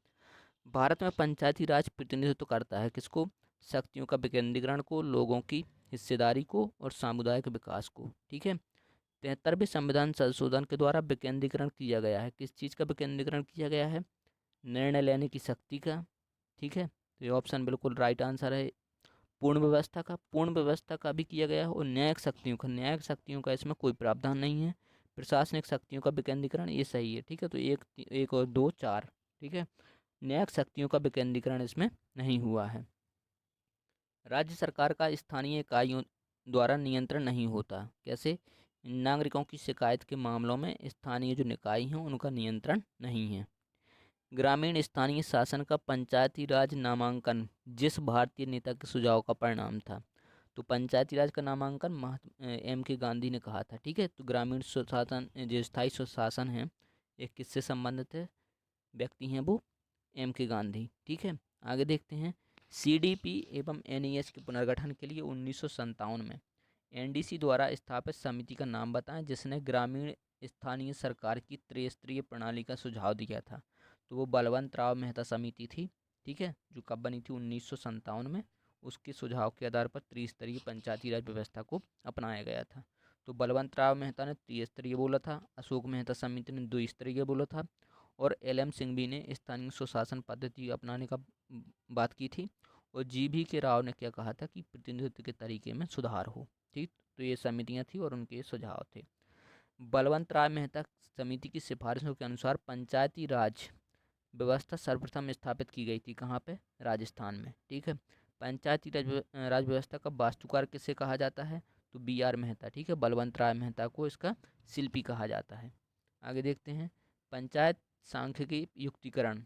भारत में पंचायती राज प्रतिनिधित्व करता है किसको? शक्तियों का विकेंद्रीकरण को, लोगों की हिस्सेदारी को और सामुदायिक विकास को, ठीक है। 73वें संविधान संशोधन के द्वारा विकेंद्रीकरण किया गया है। किस चीज़ का विकेंद्रीकरण किया गया है? निर्णय लेने की शक्ति का। ठीक है, तो ये ऑप्शन बिल्कुल राइट आंसर है। पूर्ण व्यवस्था का भी किया गया है, और न्यायिक शक्तियों का इसमें कोई प्रावधान नहीं है। प्रशासनिक शक्तियों का विकेंद्रीकरण, ये सही है। ठीक है, तो एक एक और दो चार। ठीक है, न्यायिक शक्तियों का विकेंद्रीकरण इसमें नहीं हुआ है। राज्य सरकार का स्थानीय इकाइयों द्वारा नियंत्रण नहीं होता। कैसे? नागरिकों की शिकायत के मामलों में स्थानीय जो निकाय हैं उनका नियंत्रण नहीं है। ग्रामीण स्थानीय शासन का पंचायती राज नामांकन जिस भारतीय नेता के सुझाव का परिणाम था। तो पंचायती राज का नामांकन M.K. गांधी ने कहा था। ठीक है, तो ग्रामीण सुशासन जो स्थायी सुशासन है ये किससे संबंधित है? व्यक्ति हैं वो M.K. गांधी। ठीक है, आगे देखते हैं। CDP एवं NES के पुनर्गठन के लिए 1957 में NDC द्वारा स्थापित समिति का नाम बताएं जिसने ग्रामीण स्थानीय सरकार की त्रिस्तरीय प्रणाली का सुझाव दिया था। तो वो बलवंत राव मेहता समिति थी। ठीक है, जो कब बनी थी? 1957 में। उसके सुझाव के आधार पर त्रिस्तरीय पंचायती राज व्यवस्था को अपनाया गया था। तो बलवंत राव मेहता ने त्रिस्तरीय बोला था, अशोक मेहता समिति ने द्विस्तरीय बोला था, और LM सिंघवी ने स्थानीय स्वशासन पद्धति अपनाने का बात की थी, और GB के राव ने क्या कहा था कि प्रतिनिधित्व के तरीके में सुधार हो। ठीक, तो ये समितियां थी और उनके सुझाव थे। बलवंत राय मेहता समिति की सिफारिशों के अनुसार पंचायती राज व्यवस्था सर्वप्रथम स्थापित की गई थी। कहाँ पे? राजस्थान में। ठीक है, पंचायती राज व्यवस्था का वास्तुकार किसे कहा जाता है? तो BR मेहता। ठीक है, बलवंत राय मेहता को इसका शिल्पी कहा जाता है। आगे देखते हैं। पंचायत सांख्यिकी युक्तिकरण,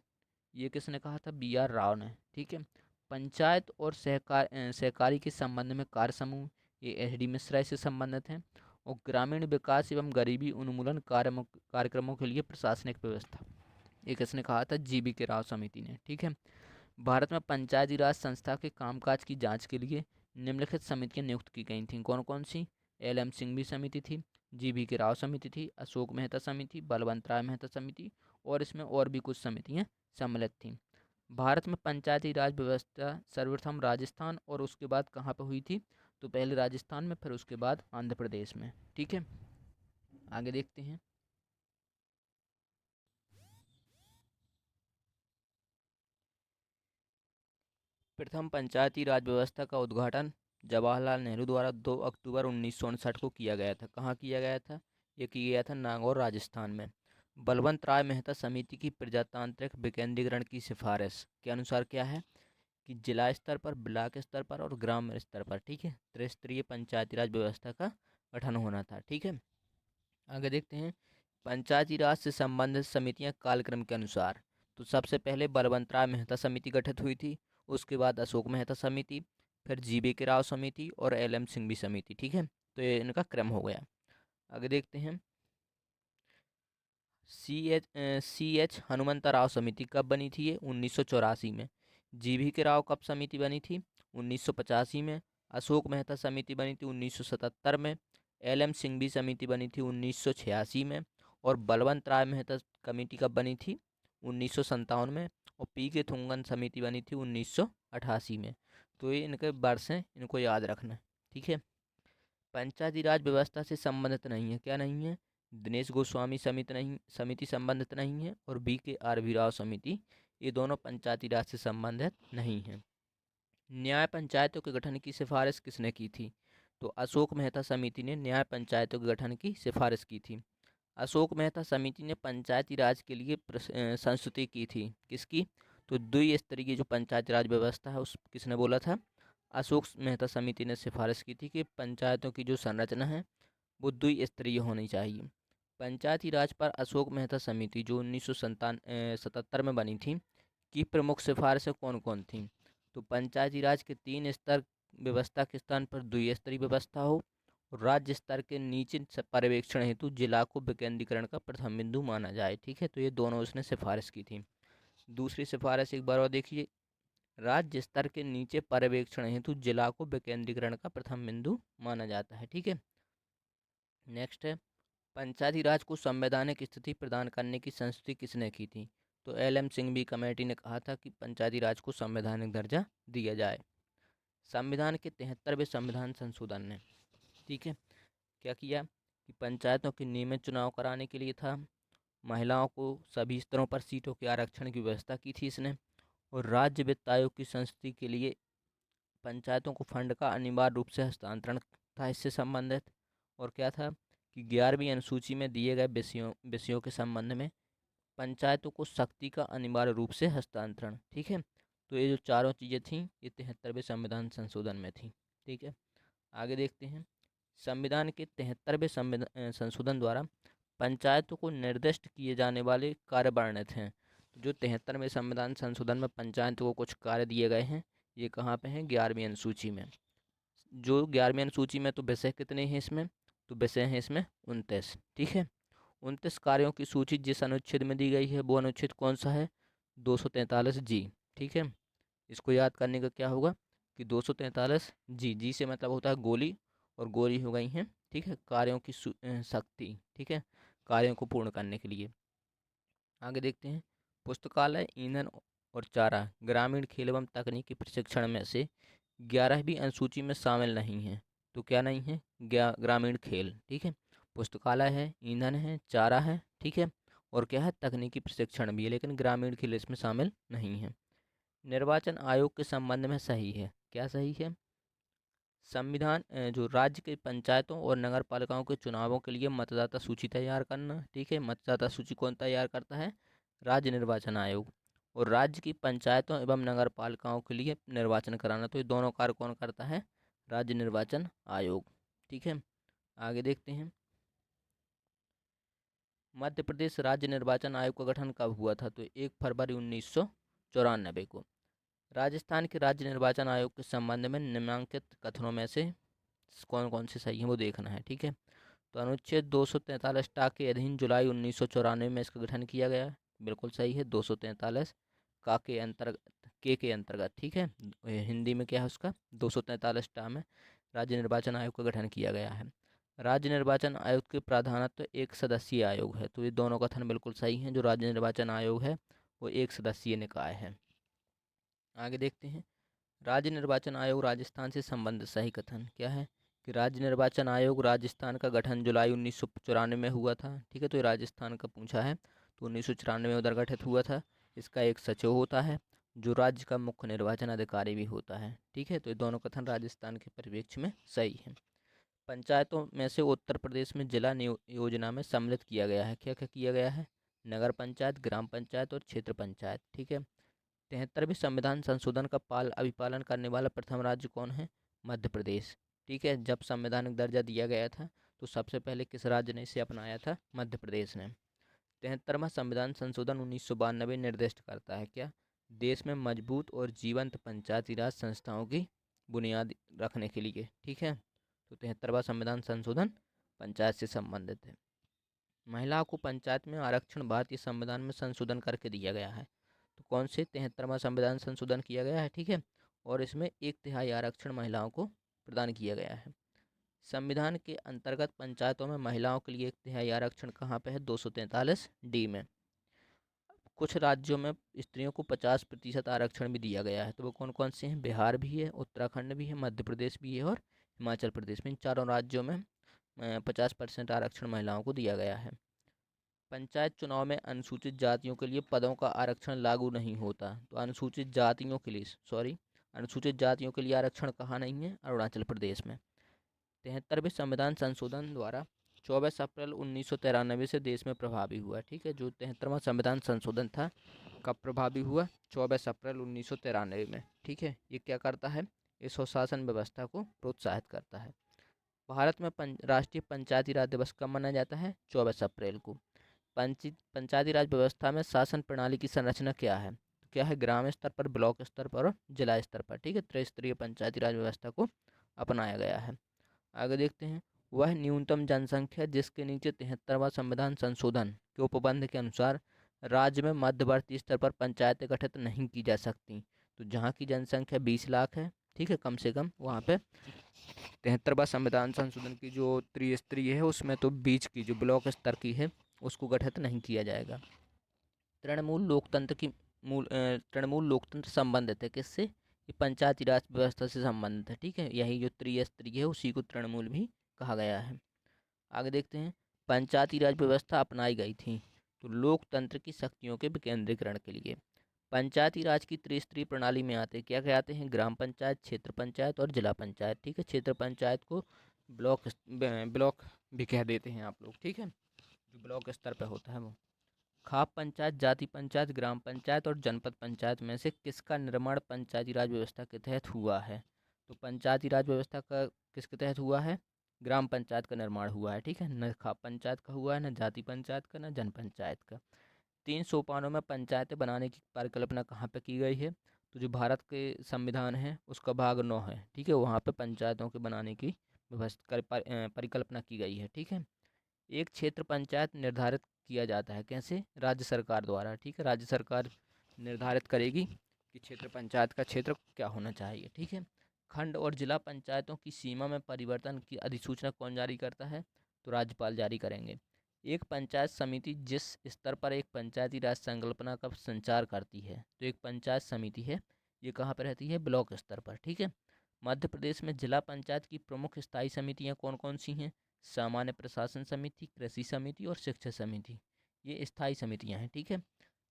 ये किसने कहा था? BR राव ने। ठीक है, पंचायत और सहकारी के संबंध में कार्य समूह, ये SD मिश्रा से संबंधित हैं। और ग्रामीण विकास एवं गरीबी उन्मूलन कार्यक्रमों के लिए प्रशासनिक व्यवस्था, ये किसने कहा था? GB के राव समिति ने। ठीक है, भारत में पंचायती राज संस्था के कामकाज की जांच के लिए निम्नलिखित समितियां नियुक्त की गई थीं। कौन कौन सी? LM सिंघवी समिति थी, GB के राव समिति थी, अशोक मेहता समिति, बलवंत राय मेहता समिति, और इसमें और भी कुछ समितियां सम्मिलित थीं। भारत में पंचायती राज व्यवस्था सर्वप्रथम राजस्थान और उसके बाद कहाँ पर हुई थी? तो पहले राजस्थान में, फिर उसके बाद आंध्र प्रदेश में। ठीक है, आगे देखते हैं। प्रथम पंचायती राज व्यवस्था का उद्घाटन जवाहरलाल नेहरू द्वारा 2 अक्टूबर 1959 को किया गया था। कहाँ किया गया था? ये किया गया था नागौर, राजस्थान में। बलवंत राय मेहता समिति की प्रजातांत्रिक विकेंद्रीकरण की सिफारिश के अनुसार क्या है कि जिला स्तर पर, ब्लॉक स्तर पर और ग्राम स्तर पर, ठीक है, त्रिस्तरीय पंचायती राज व्यवस्था का गठन होना था। ठीक है, आगे देखते हैं। पंचायती राज से संबंधित समितियां कालक्रम के अनुसार। तो सबसे पहले बलवंत राय मेहता समिति गठित हुई थी, उसके बाद अशोक मेहता समिति, फिर GB के राव समिति और LM सिंघवी समिति। ठीक है, तो ये इनका क्रम हो गया। आगे देखते हैं। CH हनुमंता राव समिति कब बनी थी? ये 1984 में। GB के राव कब समिति बनी थी? 1985 में। अशोक मेहता समिति बनी थी 1977 में। LM सिंघवी समिति बनी थी 1986 में। और बलवंत राय मेहता कमेटी कब बनी थी? 1957 में। और PK थुंगन समिति बनी थी 1988 में। तो ये इनके वर्ष हैं, इनको याद रखना। ठीक है, पंचायती राज व्यवस्था से संबंधित नहीं है। क्या नहीं है? दिनेश गोस्वामी समिति संबंधित नहीं है, और BK राव समिति, ये दोनों पंचायती राज से संबंधित नहीं है। न्याय पंचायतों के गठन की सिफारिश किसने की थी? तो अशोक मेहता समिति ने न्याय पंचायतों के गठन की सिफारिश की थी। अशोक मेहता समिति ने पंचायती राज के लिए संस्तुति की थी। किसकी? तो द्विस्तरीय जो पंचायती राज व्यवस्था है, उस किसने बोला था? अशोक मेहता समिति ने सिफारिश की थी कि पंचायतों की जो संरचना है वो द्विस्तरीय होनी चाहिए। पंचायती राज पर अशोक मेहता समिति जो 1977 में बनी थी की प्रमुख सिफारिशें कौन कौन थीं? तो पंचायती राज के 3 स्तर व्यवस्था के स्थान पर द्विस्तरीय व्यवस्था हो, और राज्य स्तर के नीचे पर्यवेक्षण हेतु जिला को विकेंद्रीकरण का प्रथम बिंदु माना जाए। ठीक है, तो ये दोनों उसने सिफारिश की थी। दूसरी सिफारिश एक बार और देखिए। राज्य स्तर के नीचे पर्यवेक्षण हेतु जिला को विकेंद्रीकरण का प्रथम बिंदु माना जाता है। ठीक है, नेक्स्ट है। पंचायती राज को संवैधानिक स्थिति प्रदान करने की संस्तुति किसने की थी? तो LM सिंघवी कमेटी ने कहा था कि पंचायती राज को संवैधानिक दर्जा दिया जाए। संविधान के 73वें संविधान संशोधन ने, ठीक है, क्या किया कि पंचायतों के नियमित चुनाव कराने के लिए था। महिलाओं को सभी स्तरों पर सीटों के आरक्षण की व्यवस्था की थी इसने। और राज्य वित्त आयोग की संस्तुति के लिए पंचायतों को फंड का अनिवार्य रूप से हस्तांतरण था इससे संबंधित। और क्या था कि 11वीं अनुसूची में दिए गए विषयों विषयों के संबंध में पंचायतों को शक्ति का अनिवार्य रूप से हस्तांतरण। ठीक है, तो ये जो चारों चीज़ें थीं ये 73वें संविधान संशोधन में थी। ठीक है, आगे देखते हैं। संविधान के 73वें संशोधन द्वारा पंचायतों को निर्दिष्ट किए जाने वाले कार्य वर्णित हैं। तो जो 73वें संविधान संशोधन में पंचायतों को कुछ कार्य दिए गए हैं, ये कहाँ पे हैं? 11वीं अनुसूची में। जो 11वीं अनुसूची में तो विषय कितने हैं इसमें? तो विषय हैं इसमें 29। ठीक है, 29 कार्यों की सूची जिस अनुच्छेद में दी गई है वो अनुच्छेद कौन सा है? 243 जी। ठीक है, इसको याद करने का क्या होगा कि 243 जी, जी से मतलब होता है गोली, और गोली हो गई हैं, ठीक है, कार्यों की शक्ति। ठीक है, कार्यों को पूर्ण करने के लिए। आगे देखते हैं। पुस्तकालय, ईंधन और चारा, ग्रामीण खेल एवं तकनीकी प्रशिक्षण में से 11वीं अनुसूची में शामिल नहीं है। तो क्या नहीं है? ग्रामीण खेल। ठीक है, पुस्तकालय है, ईंधन है, चारा है, ठीक है, और क्या है? तकनीकी प्रशिक्षण भी है, लेकिन ग्रामीण खेल इसमें शामिल नहीं है। निर्वाचन आयोग के संबंध में सही है। क्या सही है? संविधान जो राज्य के पंचायतों और नगर पालिकाओं के चुनावों के लिए मतदाता सूची तैयार करना। ठीक है, मतदाता सूची कौन तैयार करता है? राज्य निर्वाचन आयोग। और राज्य की पंचायतों एवं नगर पालिकाओं के लिए निर्वाचन कराना, तो ये दोनों कार्य कौन करता है? राज्य निर्वाचन आयोग। ठीक है, आगे देखते हैं। मध्य प्रदेश राज्य निर्वाचन आयोग का गठन कब हुआ था? तो 1 फरवरी 1994 को। राजस्थान के राज्य निर्वाचन आयोग के संबंध में निम्नलिखित कथनों में से कौन कौन से सही है वो देखना है। ठीक है, तो अनुच्छेद 243 टा के अधीन जुलाई 1994 में इसका गठन किया गया। बिल्कुल सही है, 243 का के अंतर्गत, के अंतर्गत। ठीक है, हिंदी में क्या है उसका? 243 टा में राज्य निर्वाचन आयोग का गठन किया गया है। राज्य निर्वाचन आयोग के प्राधानत्व एक सदस्यीय आयोग है। तो ये दोनों कथन बिल्कुल सही हैं। जो राज्य निर्वाचन आयोग है वो एक सदस्यीय निकाय है। आगे देखते हैं। राज्य निर्वाचन आयोग राजस्थान से संबंध, सही कथन क्या है कि राज्य निर्वाचन आयोग राजस्थान का गठन जुलाई 1994 में हुआ था। ठीक है, तो ये राजस्थान का पूछा है, तो 1994 में उधर गठित हुआ था। इसका एक सचिव होता है जो राज्य का मुख्य निर्वाचन अधिकारी भी होता है। ठीक है, तो ये दोनों कथन राजस्थान के परिप्रेक्ष्य में सही है। पंचायतों में से उत्तर प्रदेश में जिला योजना में सम्मिलित किया गया है। क्या क्या किया गया है? नगर पंचायत, ग्राम पंचायत और क्षेत्र पंचायत। ठीक है, 73वें संविधान संशोधन का अभिपालन करने वाला प्रथम राज्य कौन है? मध्य प्रदेश। ठीक है, जब संवैधानिक दर्जा दिया गया था तो सबसे पहले किस राज्य ने इसे अपनाया था? मध्य प्रदेश ने। 73वां संविधान संशोधन 1992 निर्दिष्ट करता है क्या? देश में मजबूत और जीवंत पंचायती राज संस्थाओं की बुनियाद रखने के लिए। ठीक है, तो 73वां संविधान संशोधन पंचायत से संबंधित है। महिलाओं को पंचायत में आरक्षण भारतीय संविधान में संशोधन करके दिया गया है। तो कौन से? 73वां संविधान संशोधन किया गया है। ठीक है, और इसमें 1/3 आरक्षण महिलाओं को प्रदान किया गया है। संविधान के अंतर्गत पंचायतों में महिलाओं के लिए 1/3 आरक्षण कहाँ पे है? 243 डी में। कुछ राज्यों में स्त्रियों को 50% आरक्षण भी दिया गया है। तो वो कौन कौन से हैं? बिहार भी है, उत्तराखंड भी है, मध्य प्रदेश भी है और हिमाचल प्रदेश में। इन चारों राज्यों में 50% आरक्षण महिलाओं को दिया गया है। पंचायत चुनाव में अनुसूचित जातियों के लिए पदों का आरक्षण लागू नहीं होता। तो अनुसूचित जातियों के लिए, अनुसूचित जातियों के लिए आरक्षण कहाँ नहीं है? अरुणाचल प्रदेश में। 73वें संविधान संशोधन द्वारा 24 अप्रैल 1993 से देश में प्रभावी हुआ। ठीक है, जो 73वां संविधान संशोधन था कब प्रभावी हुआ? 24 अप्रैल 1993 में। ठीक है, ये क्या करता है? इस स्वशासन व्यवस्था को प्रोत्साहित करता है। भारत में राष्ट्रीय पंचायती राज दिवस कब मनाया जाता है? 24 अप्रैल को। पंचायती राज व्यवस्था में शासन प्रणाली की संरचना क्या है? तो क्या है? ग्राम स्तर पर, ब्लॉक स्तर पर और जिला स्तर पर। ठीक है, त्रिस्तरीय पंचायती राज व्यवस्था को अपनाया गया है। आगे देखते हैं। वह न्यूनतम जनसंख्या जिसके नीचे 73वां संविधान संशोधन के उपबंध के अनुसार राज्य में मध्यवर्ती स्तर पर पंचायतें गठित नहीं की जा सकती। तो जहाँ की जनसंख्या 20 लाख है, ठीक है, कम से कम, वहाँ पे 73वां संविधान संशोधन की जो त्रिस्तरीय है उसमें तो बीच की जो ब्लॉक स्तर की है उसको गठित नहीं किया जाएगा। तृणमूल लोकतंत्र की तृणमूल लोकतंत्र संबंधित है किससे? ये पंचायती राज व्यवस्था से संबंधित है। ठीक है, यही जो त्रिस्तरीय है उसी को तृणमूल भी कहा गया है। आगे देखते हैं, पंचायती राज व्यवस्था अपनाई गई थी तो लोकतंत्र की शक्तियों के विकेंद्रीकरण के लिए। पंचायती राज की त्रिस्तरीय प्रणाली में आते क्या क्या आते हैं? ग्राम पंचायत, क्षेत्र पंचायत और जिला पंचायत। ठीक है, क्षेत्र पंचायत को ब्लॉक भी कह देते हैं आप लोग। ठीक है, जो ब्लॉक स्तर पर होता है वो। खाप पंचायत, जाति पंचायत, ग्राम पंचायत और जनपद पंचायत में से किसका निर्माण पंचायती राज व्यवस्था के तहत हुआ है? तो पंचायती राज व्यवस्था का किसके तहत हुआ है? ग्राम पंचायत का निर्माण हुआ है। ठीक है, न खाप पंचायत का हुआ है, न जाति पंचायत का, न जन पंचायत का। 3 सोपानों में पंचायतें बनाने की परिकल्पना कहाँ पे की गई है? तो जो भारत के संविधान है उसका भाग 9 है। ठीक है, वहाँ पे पंचायतों के बनाने की परिकल्पना की गई है। ठीक है, एक क्षेत्र पंचायत निर्धारित किया जाता है कैसे? राज्य सरकार द्वारा। ठीक है, राज्य सरकार निर्धारित करेगी कि क्षेत्र पंचायत का क्षेत्र क्या होना चाहिए। ठीक है, खंड और जिला पंचायतों की सीमा में परिवर्तन की अधिसूचना कौन जारी करता है? तो राज्यपाल जारी करेंगे। एक पंचायत समिति जिस स्तर पर एक पंचायती राज संकल्पना का संचार करती है, तो एक पंचायत समिति है, ये कहाँ पर रहती है? ब्लॉक स्तर पर। ठीक है, मध्य प्रदेश में जिला पंचायत की प्रमुख स्थायी समितियाँ कौन कौन सी हैं? सामान्य प्रशासन समिति, कृषि समिति और शिक्षा समिति, ये स्थायी समितियां हैं। ठीक है,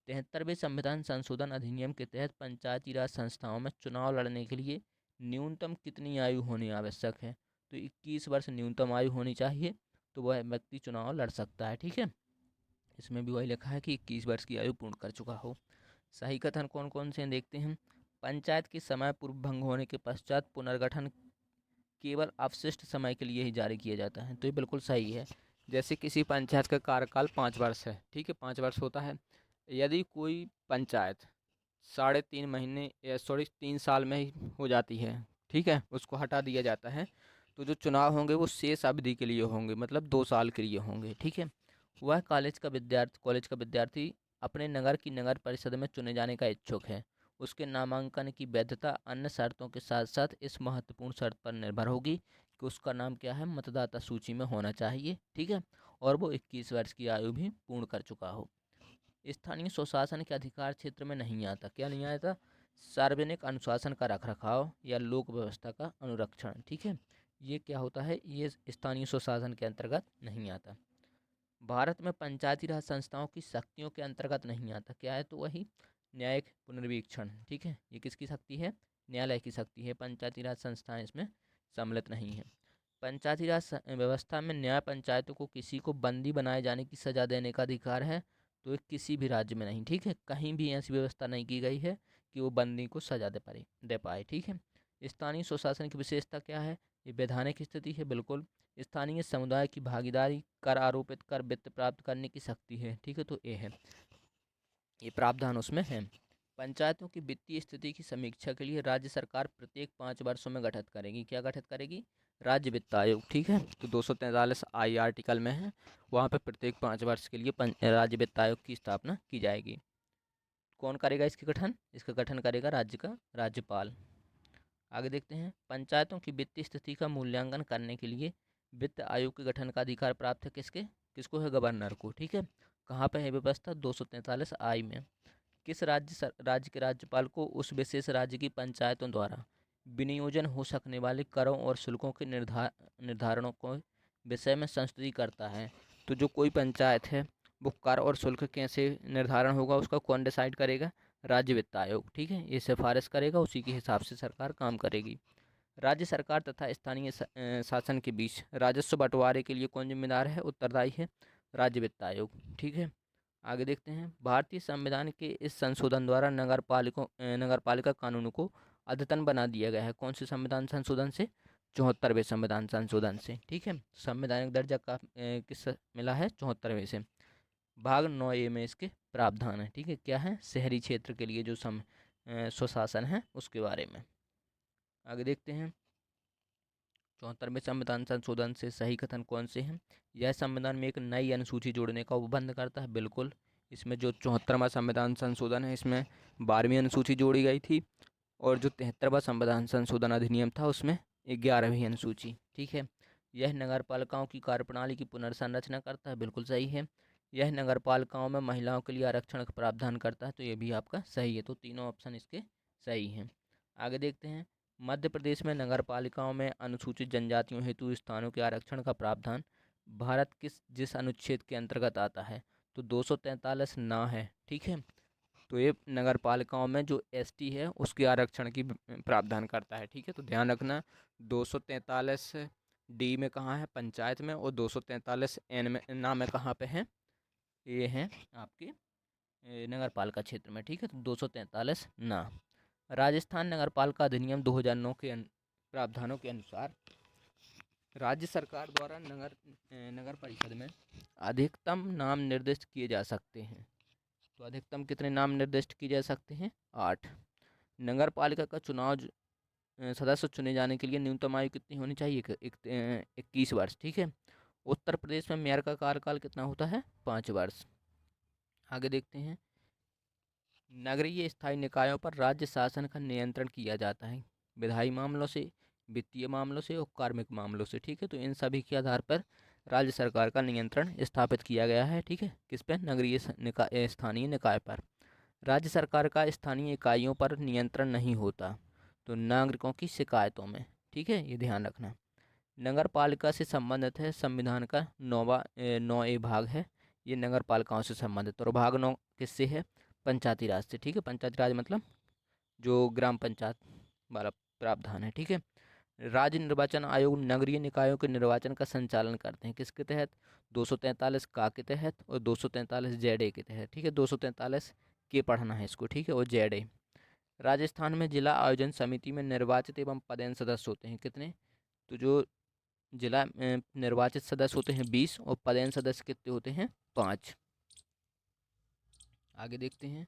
73वें संविधान संशोधन अधिनियम के तहत पंचायती राज संस्थाओं में चुनाव लड़ने के लिए न्यूनतम कितनी आयु होनी आवश्यक है? तो 21 वर्ष न्यूनतम आयु होनी चाहिए, तो वह व्यक्ति चुनाव लड़ सकता है। ठीक है, इसमें भी वही लिखा है कि 21 वर्ष की आयु पूर्ण कर चुका हो। सही कथन कौन कौन से हैं देखते हैं। पंचायत के समय पूर्व भंग होने के पश्चात पुनर्गठन केवल अवशिष्ट समय के लिए ही जारी किया जाता है, तो ये बिल्कुल सही है। जैसे किसी पंचायत का कार्यकाल 5 वर्ष है। ठीक है, 5 वर्ष होता है। यदि कोई पंचायत 3.5 महीने या 3 साल में ही हो जाती है, ठीक है, उसको हटा दिया जाता है, तो जो चुनाव होंगे वो शेष अवधि के लिए होंगे, मतलब 2 साल के लिए होंगे। ठीक है, वह कॉलेज का विद्यार्थी अपने नगर की नगर परिषद में चुने जाने का इच्छुक है। उसके नामांकन की वैधता अन्य शर्तों के साथ साथ इस महत्वपूर्ण शर्त पर निर्भर होगी कि उसका नाम क्या है? मतदाता सूची में होना चाहिए। ठीक है, और वो 21 वर्ष की आयु भी पूर्ण कर चुका हो। स्थानीय स्वशासन के अधिकार क्षेत्र में नहीं आता। क्या नहीं आता? सार्वजनिक अनुशासन का रखरखाव या लोक व्यवस्था का अनुरक्षण। ठीक है, ये क्या होता है? ये स्थानीय स्वशासन के अंतर्गत नहीं आता। भारत में पंचायती राज संस्थाओं की शक्तियों के अंतर्गत नहीं आता। क्या है? तो वही न्यायिक पुनर्वीक्षण। ठीक है, ये किसकी शक्ति है? न्यायालय की शक्ति है। पंचायती राज संस्थाएं इसमें सम्मिलित नहीं है। पंचायती राज व्यवस्था में न्याय पंचायतों को किसी को बंदी बनाए जाने की सजा देने का अधिकार है, तो ये किसी भी राज्य में नहीं। ठीक है, कहीं भी ऐसी व्यवस्था नहीं की गई है कि वो बंदी को सजा दे पाए। ठीक है, स्थानीय स्वशासन की विशेषता क्या है? ये वैधानिक स्थिति है, बिल्कुल। स्थानीय समुदाय की भागीदारी, कर आरोपित कर वित्त प्राप्त करने की शक्ति है। ठीक है, तो ये है, ये प्रावधान उसमें है। पंचायतों की वित्तीय स्थिति की समीक्षा के लिए राज्य सरकार प्रत्येक 5 वर्षों में गठित करेगी। क्या गठित करेगी? राज्य वित्त आयोग। ठीक है, तो 243 आई आर्टिकल में है, वहाँ पे प्रत्येक 5 वर्ष के लिए राज्य वित्त आयोग की स्थापना की जाएगी। कौन करेगा इसकी गठन? इसका गठन करेगा राज्य का राज्यपाल। आगे देखते हैं, पंचायतों की वित्तीय स्थिति का मूल्यांकन करने के लिए वित्त आयोग के गठन का अधिकार प्राप्त है किसको है? गवर्नर को। ठीक है, कहाँ पे है व्यवस्था? 243 आई में। किस राज्य के राज्यपाल को उस विशेष राज्य की पंचायतों द्वारा विनियोजन हो सकने वाले करों और शुल्कों के निर्धारणों को विषय में संस्तुति करता है? तो जो कोई पंचायत है वो कर और शुल्क कैसे निर्धारण होगा उसका कौन डिसाइड करेगा? राज्य वित्त आयोग। ठीक है, ये सिफारिश करेगा, उसी के हिसाब से सरकार काम करेगी। राज्य सरकार तथा स्थानीय शासन के बीच राजस्व बंटवारे के लिए कौन जिम्मेदार है? उत्तरदायी है राज्य वित्त आयोग। ठीक है, आगे देखते हैं, भारतीय संविधान के इस संशोधन द्वारा नगरपालिका कानून को अद्यतन बना दिया गया है। कौन से संविधान संशोधन से? 74वें संविधान संशोधन से। ठीक है, संवैधानिक दर्जा का किस मिला है? 74वें से। भाग 9A में इसके प्रावधान है। ठीक है, क्या है? शहरी क्षेत्र के लिए जो स्वशासन है उसके बारे में। आगे देखते हैं, 74वें संविधान संशोधन से सही कथन कौन से हैं? यह संविधान में एक नई अनुसूची जोड़ने का उपबंध करता है। बिल्कुल, इसमें जो 74वां संविधान संशोधन है इसमें 12वीं अनुसूची जोड़ी गई थी, और जो 73वां संविधान संशोधन अधिनियम था उसमें 11वीं अनुसूची। ठीक है, यह नगरपालिकाओं की कार्यप्रणाली की पुनर्संरचना करता है। बिल्कुल सही है। यह नगरपालिकाओं में महिलाओं के लिए आरक्षण का प्रावधान करता है, तो ये भी आपका सही है। तो तीनों ऑप्शन इसके सही हैं। आगे देखते हैं, मध्य प्रदेश में नगरपालिकाओं में अनुसूचित जनजातियों हेतु स्थानों के आरक्षण का प्रावधान भारत किस जिस अनुच्छेद के अंतर्गत आता है? तो 243 ना है, ठीक है। तो ये नगर पालिकाओं में जो एसटी है उसके आरक्षण की प्रावधान करता है, ठीक है। तो ध्यान रखना, 243 डी में कहाँ है? पंचायत में। और 243 एन में ना में कहाँ पे है? ये है आपके नगर पालिका क्षेत्र में, ठीक है। तो 243 ना। राजस्थान नगर पालिका अधिनियम 2009 के प्रावधानों के अनुसार राज्य सरकार द्वारा नगर परिषद में अधिकतम नाम निर्दिष्ट किए जा सकते हैं। तो अधिकतम कितने नाम निर्दिष्ट किए जा सकते हैं? 8। नगर पालिका का चुनाव सदस्य चुने जाने के लिए न्यूनतम आयु कितनी होनी चाहिए? 21 वर्ष, ठीक है। उत्तर प्रदेश में मेयर का कार्यकाल कितना होता है? 5 वर्ष। आगे देखते हैं, नगरीय स्थायी निकायों पर राज्य शासन का नियंत्रण किया जाता है विधायी मामलों से, वित्तीय मामलों से और कार्मिक मामलों से, ठीक है। तो इन सभी के आधार पर राज्य सरकार का नियंत्रण स्थापित किया गया है, ठीक है। किस पे? नगरीय स्थानीय निकाय पर। राज्य सरकार का स्थानीय इकाइयों पर नियंत्रण नहीं होता, तो नागरिकों की शिकायतों में, ठीक है, ये ध्यान रखना। नगर पालिका से संबंधित है संविधान का 9A भाग है, ये नगर पालिकाओं से संबंधित। और भाग 9 किससे है? पंचायती राज से, ठीक है। पंचायती राज मतलब जो ग्राम पंचायत वाला प्रावधान है, ठीक है। राज्य निर्वाचन आयोग नगरीय निकायों के निर्वाचन का संचालन करते हैं किसके तहत? 243 का के तहत और 243 जेड के तहत, ठीक है। 243 के पढ़ना है इसको, ठीक है, और जेड। राजस्थान में जिला आयोजन समिति में निर्वाचित एवं पदेन सदस्य होते हैं कितने? तो जो जिला निर्वाचित सदस्य होते हैं 20 और पदेन सदस्य कितने होते हैं? 5। आगे देखते हैं,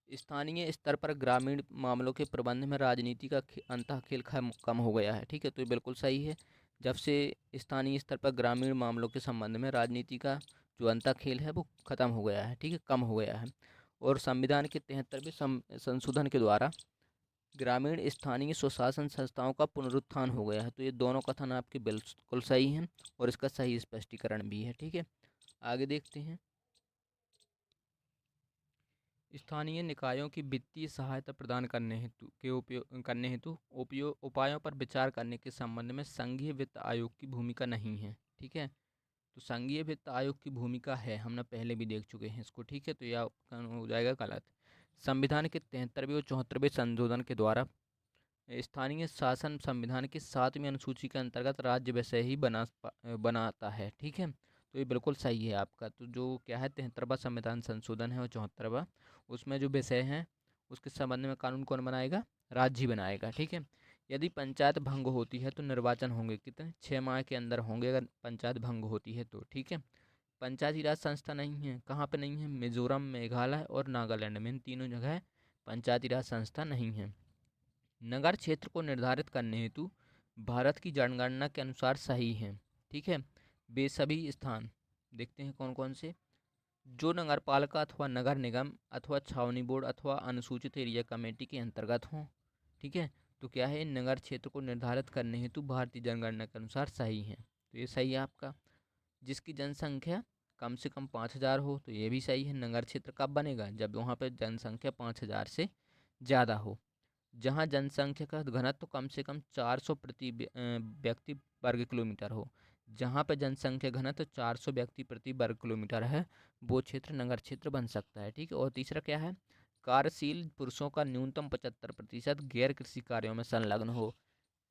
स्थानीय स्तर पर ग्रामीण मामलों के प्रबंध में राजनीति का अंतःखेल कम हो गया है, ठीक है। तो ये बिल्कुल सही है। जब से स्थानीय स्तर पर ग्रामीण मामलों के संबंध में राजनीति का जो अंतःखेल है वो खत्म हो गया है, ठीक है, कम हो गया है। और संविधान के 73वें संशोधन के द्वारा ग्रामीण स्थानीय स्वशासन संस्थाओं का पुनरुत्थान हो गया है। तो ये दोनों कथन आपके बिल्कुल सही हैं और इसका सही स्पष्टीकरण भी है, ठीक है। आगे देखते हैं, स्थानीय निकायों की वित्तीय सहायता प्रदान करने हेतु उपायों पर विचार करने के संबंध में संघीय वित्त आयोग की भूमिका नहीं है, ठीक है। तो संघीय वित्त आयोग की भूमिका है, हमने पहले भी देख चुके हैं इसको, ठीक है। तो यह हो जाएगा गलत। संविधान के 73वें और 74वें संशोधन के द्वारा स्थानीय शासन संविधान की 7वीं अनुसूची के अंतर्गत राज्य विषय ही बनाता है, ठीक है। तो ये बिल्कुल सही है आपका। तो जो क्या है, 73वां संविधान संशोधन है और 74वां, उसमें जो विषय हैं उसके संबंध में कानून कौन बनाएगा? राज्य ही बनाएगा, ठीक है। यदि पंचायत भंग होती है तो निर्वाचन होंगे कितने? 6 माह के अंदर होंगे अगर पंचायत भंग होती है तो, ठीक है। पंचायती राज संस्था नहीं है, कहाँ पे नहीं है? मिजोरम, मेघालय और नागालैंड में, इन तीनों जगह पंचायती राज संस्था नहीं है। नगर क्षेत्र को निर्धारित करने हेतु भारत की जनगणना के अनुसार सही हैं, ठीक है। वे सभी स्थान देखते हैं कौन कौन से, जो नगर पालिका अथवा नगर निगम अथवा छावनी बोर्ड अथवा अनुसूचित एरिया कमेटी के अंतर्गत हों, ठीक है। तो क्या है, नगर क्षेत्र को निर्धारित करने हेतु भारतीय जनगणना के अनुसार सही हैं। तो ये सही है आपका। जिसकी जनसंख्या कम से कम 5,000 हो, तो ये भी सही है। नगर क्षेत्र कब बनेगा? जब वहाँ पर जनसंख्या 5,000 से ज़्यादा हो। जहाँ जनसंख्या का घनत्व कम से कम 400 प्रति व्यक्ति वर्ग किलोमीटर हो। जहाँ पे जनसंख्या घनत्व 400 व्यक्ति प्रति वर्ग किलोमीटर है, वो क्षेत्र नगर क्षेत्र बन सकता है, ठीक है। और तीसरा क्या है, कार्यशील पुरुषों का न्यूनतम 75% गैर कृषि कार्यों में संलग्न हो,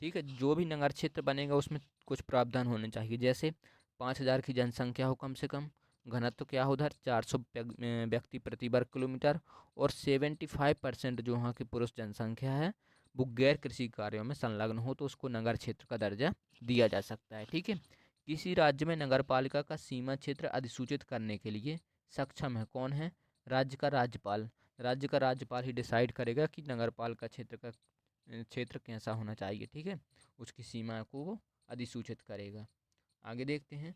ठीक है। जो भी नगर क्षेत्र बनेगा उसमें कुछ प्रावधान होने चाहिए, जैसे 5,000 की जनसंख्या हो कम से कम, घनत्व क्या हो उधर 400 व्यक्ति प्रति वर्ग किलोमीटर, और 75% जो वहाँ की पुरुष जनसंख्या है वो गैर कृषि कार्यों में संलग्न हो, तो उसको नगर क्षेत्र का दर्जा दिया जा सकता है, ठीक है। किसी राज्य में नगर पालिका का सीमा क्षेत्र अधिसूचित करने के लिए सक्षम है कौन है? राज्य का राज्यपाल। राज्य का राज्यपाल ही डिसाइड करेगा कि नगर पालिका क्षेत्र कैसा होना चाहिए, ठीक है। उसकी सीमा को वो अधिसूचित करेगा। आगे देखते हैं,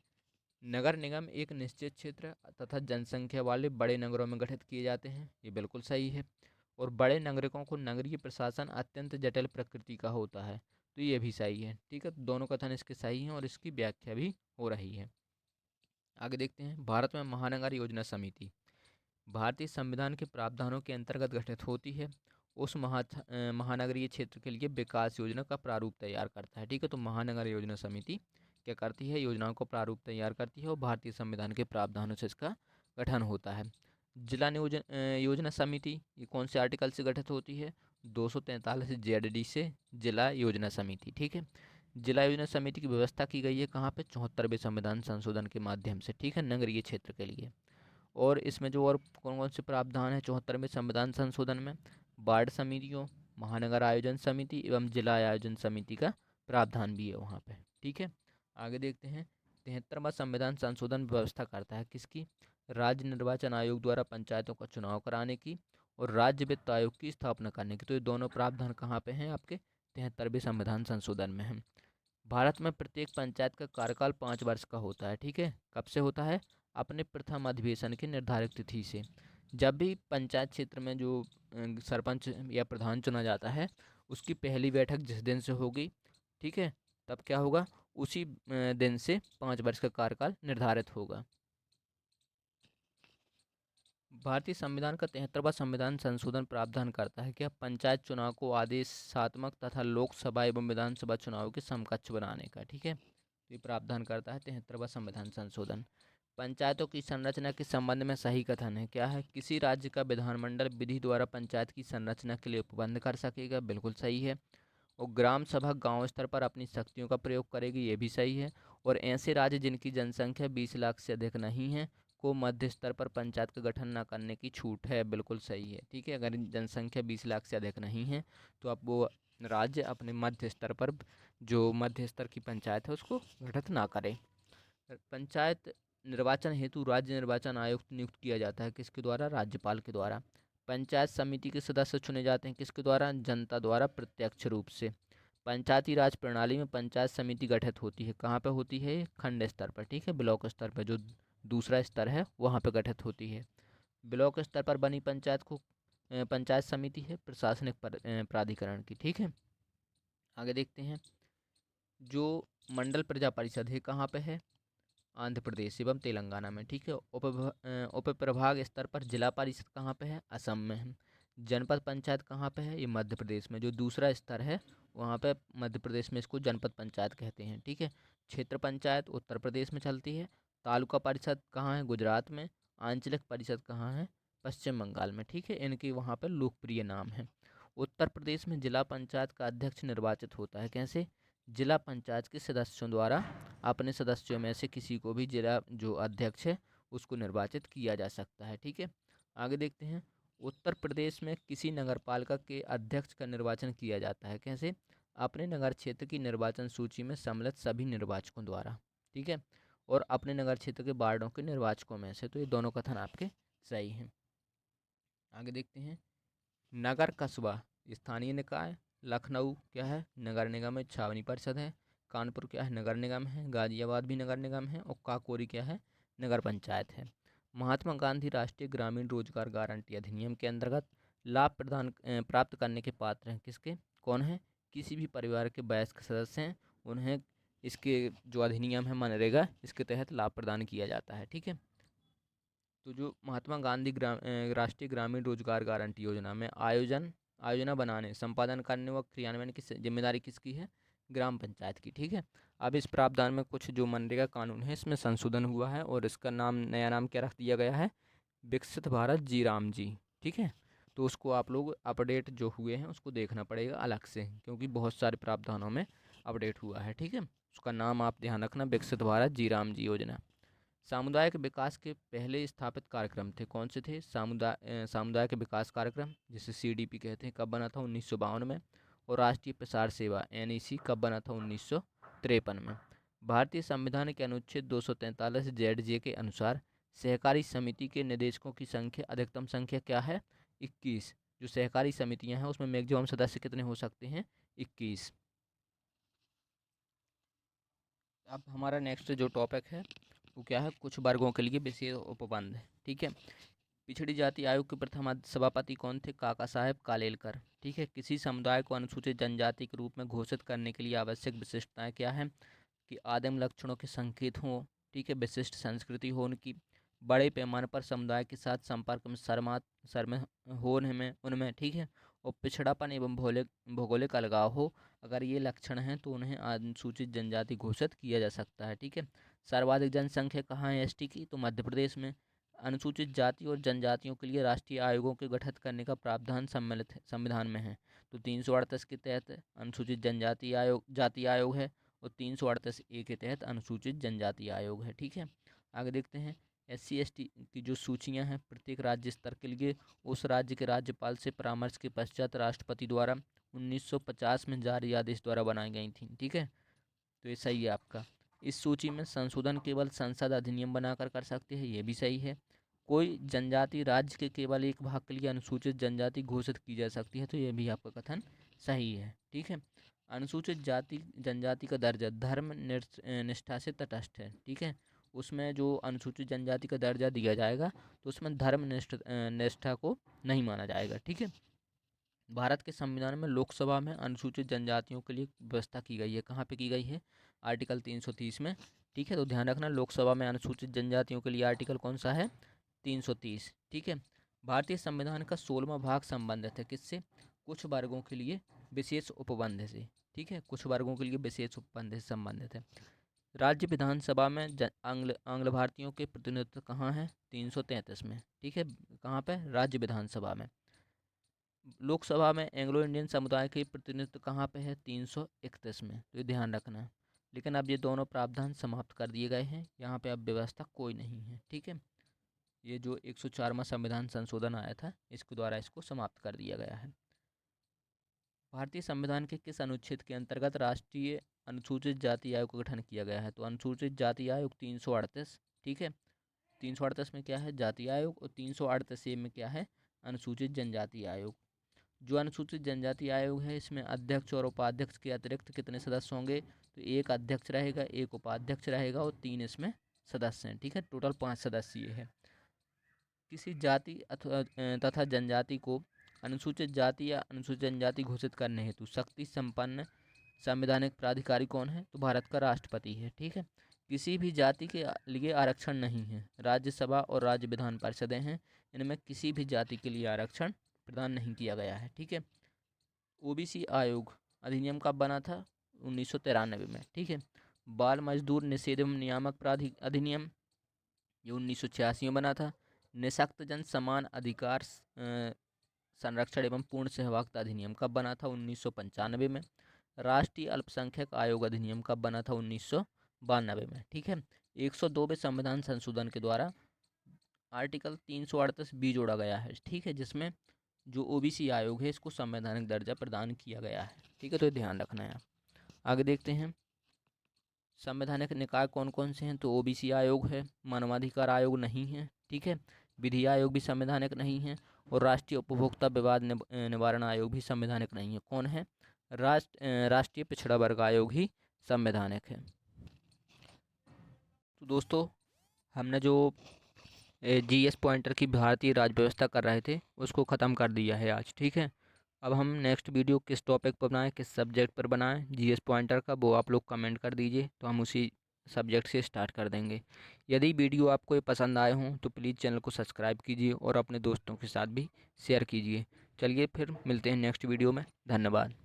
नगर निगम एक निश्चित क्षेत्र तथा जनसंख्या वाले बड़े नगरों में गठित किए जाते हैं, ये बिल्कुल सही है। और बड़े नागरिकों को नगरीय प्रशासन अत्यंत जटिल प्रकृति का होता है, तो ये भी सही है, ठीक है। तो दोनों कथन इसके सही हैं और इसकी व्याख्या भी हो रही है। आगे देखते हैं, भारत में महानगर योजना समिति भारतीय संविधान के प्रावधानों के अंतर्गत गठित होती है। उस महानगरीय क्षेत्र के लिए विकास योजना का प्रारूप तैयार करता है, ठीक है। तो महानगर योजना समिति क्या करती है, योजनाओं को प्रारूप तैयार करती है और भारतीय संविधान के प्रावधानों से इसका गठन होता है। जिला नियोजन योजना समिति ये कौन से आर्टिकल से गठित होती है, 243 जेड से जिला योजना समिति। ठीक है, जिला योजना समिति की व्यवस्था की गई है कहाँ पे, 74वें संविधान संशोधन के माध्यम से। ठीक है, नगरीय क्षेत्र के लिए। और इसमें जो और कौन कौन से प्रावधान है 74वें संविधान संशोधन में, वार्ड समितियों, महानगर आयोजन समिति एवं जिला आयोजन समिति का प्रावधान भी है वहाँ पे। ठीक है, आगे देखते हैं। 73वां संविधान संशोधन व्यवस्था करता है किसकी, राज्य निर्वाचन आयोग द्वारा पंचायतों का चुनाव कराने की और राज्य वित्त आयोग की स्थापना करने की। तो ये दोनों प्रावधान कहाँ पे हैं, आपके 73वें संविधान संशोधन में है। भारत में प्रत्येक पंचायत का कार्यकाल 5 वर्ष का होता है। ठीक है, कब से होता है, अपने प्रथम अधिवेशन की निर्धारित तिथि से। जब भी पंचायत क्षेत्र में जो सरपंच या प्रधान चुना जाता है, उसकी पहली बैठक जिस दिन से होगी, ठीक है, तब क्या होगा, उसी दिन से 5 वर्ष का कार्यकाल निर्धारित होगा। भारतीय संविधान का 73वां संविधान संशोधन प्रावधान करता है कि पंचायत चुनाव को आदेशात्मक तथा लोकसभा एवं विधानसभा चुनाव के समकक्ष बनाने का। ठीक है, तो ये प्रावधान करता है 73वां संविधान संशोधन। पंचायतों की संरचना के संबंध में सही कथन है, क्या है, किसी राज्य का विधानमंडल विधि द्वारा पंचायत की संरचना के लिए उपबंध कर सकेगा, बिल्कुल सही है। और ग्राम सभा गांव स्तर पर अपनी शक्तियों का प्रयोग करेगी, ये भी सही है। और ऐसे राज्य जिनकी जनसंख्या 20 लाख से अधिक नहीं है को मध्य स्तर पर पंचायत का गठन न करने की छूट है, बिल्कुल सही है। ठीक है, अगर जनसंख्या 20 लाख से अधिक नहीं है तो अब वो राज्य अपने मध्य स्तर पर जो मध्य स्तर की पंचायत है उसको गठित ना करे। पंचायत निर्वाचन हेतु राज्य निर्वाचन आयोग नियुक्त किया जाता है, किसके द्वारा, राज्यपाल के द्वारा। पंचायत समिति के सदस्य चुने जाते हैं किसके द्वारा, जनता द्वारा प्रत्यक्ष रूप से। पंचायती राज प्रणाली में पंचायत समिति गठित होती है, कहाँ पे होती है, खंड स्तर पर। ठीक है, ब्लॉक स्तर पर जो दूसरा स्तर है वहाँ पे गठित होती है। ब्लॉक स्तर पर बनी पंचायत को पंचायत समिति है प्रशासनिक प्राधिकरण की। ठीक है, आगे देखते हैं। जो मंडल प्रजा परिषद है कहाँ पे है, आंध्र प्रदेश एवं तेलंगाना में। ठीक है, उप प्रभाग स्तर पर जिला परिषद कहाँ पे है, असम में है। जनपद पंचायत कहाँ पे है, ये मध्य प्रदेश में। जो दूसरा स्तर है वहाँ पे मध्य प्रदेश में इसको जनपद पंचायत कहते हैं। ठीक है, क्षेत्र पंचायत उत्तर प्रदेश में चलती है। तालुका परिषद कहाँ है, गुजरात में। आंचलिक परिषद कहाँ है, पश्चिम बंगाल में। ठीक है, इनके वहाँ पर लोकप्रिय नाम है। उत्तर प्रदेश में जिला पंचायत का अध्यक्ष निर्वाचित होता है, कैसे, जिला पंचायत के सदस्यों द्वारा अपने सदस्यों में से किसी को भी जिला जो अध्यक्ष है उसको निर्वाचित किया जा सकता है। ठीक है, आगे देखते हैं। उत्तर प्रदेश में किसी नगरपालिका के अध्यक्ष का निर्वाचन किया जाता है, कैसे, अपने नगर क्षेत्र की निर्वाचन सूची में सम्मिलित सभी निर्वाचकों द्वारा। ठीक है, और अपने नगर क्षेत्र के वार्डों के निर्वाचकों में से। तो ये दोनों कथन आपके सही हैं। आगे देखते हैं। नगर कस्बा स्थानीय निकाय, लखनऊ क्या है, नगर निगम है, छावनी परिषद है। कानपुर क्या है, नगर निगम है। गाजियाबाद भी नगर निगम है। और काकोरी क्या है, नगर पंचायत है। महात्मा गांधी राष्ट्रीय ग्रामीण रोजगार गारंटी अधिनियम के अंतर्गत लाभ प्रदान प्राप्त करने के पात्र हैं किसके, कौन है, किसी भी परिवार के वयस्क सदस्य हैं उन्हें इसके जो अधिनियम है मनरेगा इसके तहत लाभ प्रदान किया जाता है। ठीक है, तो जो महात्मा गांधी राष्ट्रीय ग्रामीण रोजगार गारंटी योजना में आयोजना बनाने, संपादन करने व क्रियान्वयन की जिम्मेदारी किसकी है, ग्राम पंचायत की। ठीक है, अब इस प्रावधान में कुछ जो मनरेगा कानून है इसमें संशोधन हुआ है और इसका नाम, नया नाम क्या रख दिया गया है, विकसित भारत जी राम जी। ठीक है, तो उसको आप लोग अपडेट जो हुए हैं उसको देखना पड़ेगा अलग से, क्योंकि बहुत सारे प्रावधानों में अपडेट हुआ है। ठीक है, उसका नाम आप ध्यान रखना, विकसित भारत जी राम जी योजना। सामुदायिक विकास के पहले स्थापित कार्यक्रम थे, कौन से थे, सामुदायिक विकास कार्यक्रम जिसे सीडीपी कहते हैं, कब बना था, 1952 में। और राष्ट्रीय प्रसार सेवा एनईसी कब बना था, 1953 में। भारतीय संविधान के अनुच्छेद 243 जेड जे के अनुसार सहकारी समिति के निदेशकों की संख्या, अधिकतम संख्या क्या है, 21। जो सहकारी समितियां हैं उसमें मैक्सिमम सदस्य कितने हो सकते हैं, 21। अब हमारा नेक्स्ट जो टॉपिक है वो क्या है, कुछ वर्गों के लिए विशेष उपबंध। ठीक है, पिछड़ी जाति आयोग के प्रथम सभापति कौन थे, काका साहेब कालेलकर। ठीक है, किसी समुदाय को अनुसूचित जनजाति के रूप में घोषित करने के लिए आवश्यक विशिष्टताएं क्या है, कि आदिम लक्षणों के संकेत हों। ठीक है, विशिष्ट संस्कृति हो उनकी, बड़े पैमाने पर समुदाय के साथ संपर्क में शर्मा शर्म होने में उनमें। ठीक है, और पिछड़ापन एवं भौगोलिक अलगाव हो, अगर ये लक्षण हैं तो उन्हें अनुसूचित जनजाति घोषित किया जा सकता है। ठीक है। सर्वाधिक जनसंख्या कहाँ है एसटी की? तो मध्य प्रदेश में। अनुसूचित जाति और जनजातियों के लिए राष्ट्रीय आयोगों के गठित करने का प्रावधान सम्मिलित संविधान में है। तो 338 के तहत अनुसूचित जनजाति आयोग जाति आयोग है, और 338 ए के तहत अनुसूचित जनजाति आयोग है। ठीक है। आगे देखते हैं SC ST की जो सूचियां हैं प्रत्येक राज्य स्तर के लिए उस राज्य के राज्यपाल से परामर्श के पश्चात राष्ट्रपति द्वारा 1950 में जारी आदेश द्वारा बनाई गई थी। ठीक है। तो ये सही है आपका। इस सूची में संशोधन केवल संसद अधिनियम बनाकर कर सकते हैं, ये भी सही है। कोई जनजाति राज्य के केवल एक भाग के लिए अनुसूचित जनजाति घोषित की जा सकती है, तो ये भी आपका कथन सही है। ठीक है। अनुसूचित जाति जनजाति का दर्जा धर्म निष्ठा से तटस्थ है। ठीक है। उसमें जो अनुसूचित जनजाति का दर्जा दिया जाएगा तो उसमें धर्म निष्ठा को नहीं माना जाएगा। ठीक है। भारत के संविधान में लोकसभा में अनुसूचित जनजातियों के लिए व्यवस्था की गई है। कहाँ पे की गई है? आर्टिकल 330 में। ठीक है। तो ध्यान रखना, लोकसभा में अनुसूचित जनजातियों के लिए आर्टिकल कौन सा है? 330। ठीक है। भारतीय संविधान का 16वां भाग संबंधित है किससे? कुछ वर्गों के लिए विशेष उपबंध से। ठीक है। कुछ वर्गों के लिए विशेष उपबंध से संबंधित है। राज्य विधानसभा में आंग्ल भारतीयों के प्रतिनिधित्व कहाँ है? 333 में। ठीक है। कहाँ पे? राज्य विधानसभा में। लोकसभा में एंग्लो इंडियन समुदाय के प्रतिनिधित्व कहाँ पे है? 331 में। तो ये ध्यान रखना है। लेकिन अब ये दोनों प्रावधान समाप्त कर दिए गए हैं, यहाँ पे अब व्यवस्था कोई नहीं है। ठीक है। ये जो 104वां संविधान संशोधन आया था इसके द्वारा इसको समाप्त कर दिया गया है। भारतीय संविधान के किस अनुच्छेद के अंतर्गत राष्ट्रीय अनुसूचित जाति आयोग का गठन किया गया है? तो अनुसूचित जाति आयोग 338। ठीक है। 338 में क्या है? जाति आयोग। और 338 में क्या है? अनुसूचित जनजाति आयोग। जो अनुसूचित जनजाति आयोग है इसमें अध्यक्ष और उपाध्यक्ष के अतिरिक्त कितने सदस्य होंगे? तो एक अध्यक्ष रहेगा, एक उपाध्यक्ष रहेगा और 3 इसमें सदस्य हैं। ठीक है। टोटल 5 सदस्य ये है। किसी जाति तथा जनजाति को अनुसूचित जाति या अनुसूचित जनजाति घोषित करने हेतु शक्ति संपन्न संवैधानिक प्राधिकारी कौन है? तो भारत का राष्ट्रपति है। ठीक है। किसी भी जाति के लिए आरक्षण नहीं है। राज्यसभा और राज्य विधान परिषदें हैं, इनमें किसी भी जाति के लिए आरक्षण प्रदान नहीं किया गया है। ठीक है। ओबीसी आयोग अधिनियम कब बना था? 1993 में। ठीक है। बाल मजदूर निषेध एवं नियामक अधिनियम ये 1986 में बना था। निःशक्त जन समान अधिकार संरक्षण एवं पूर्ण सहभागिता अधिनियम कब बना था? 1995 में। राष्ट्रीय अल्पसंख्यक आयोग अधिनियम कब बना था? 1992 में। ठीक है। 102वें संविधान संशोधन के द्वारा आर्टिकल 338 बी जोड़ा गया है। ठीक है। जिसमें जो ओबीसी आयोग है इसको संवैधानिक दर्जा प्रदान किया गया है। ठीक है। तो ध्यान रखना है। आगे देखते हैं संवैधानिक निकाय कौन कौन से हैं? तो ओबीसी आयोग है, मानवाधिकार आयोग नहीं है। ठीक है। विधि आयोग भी संवैधानिक नहीं है, और राष्ट्रीय उपभोक्ता विवाद निवारण आयोग भी संवैधानिक नहीं है। कौन है? राष्ट्रीय पिछड़ा वर्ग आयोग ही संवैधानिक है। तो दोस्तों हमने जो जीएस पॉइंटर की भारतीय राज्य व्यवस्था कर रहे थे उसको ख़त्म कर दिया है आज। ठीक है। अब हम नेक्स्ट वीडियो किस टॉपिक पर बनाएं, किस सब्जेक्ट पर बनाएं जीएस पॉइंटर का, वो आप लोग कमेंट कर दीजिए, तो हम उसी सब्जेक्ट से स्टार्ट कर देंगे। यदि वीडियो आपको ये पसंद आए हों तो प्लीज़ चैनल को सब्सक्राइब कीजिए और अपने दोस्तों के साथ भी शेयर कीजिए। चलिए फिर मिलते हैं नेक्स्ट वीडियो में। धन्यवाद।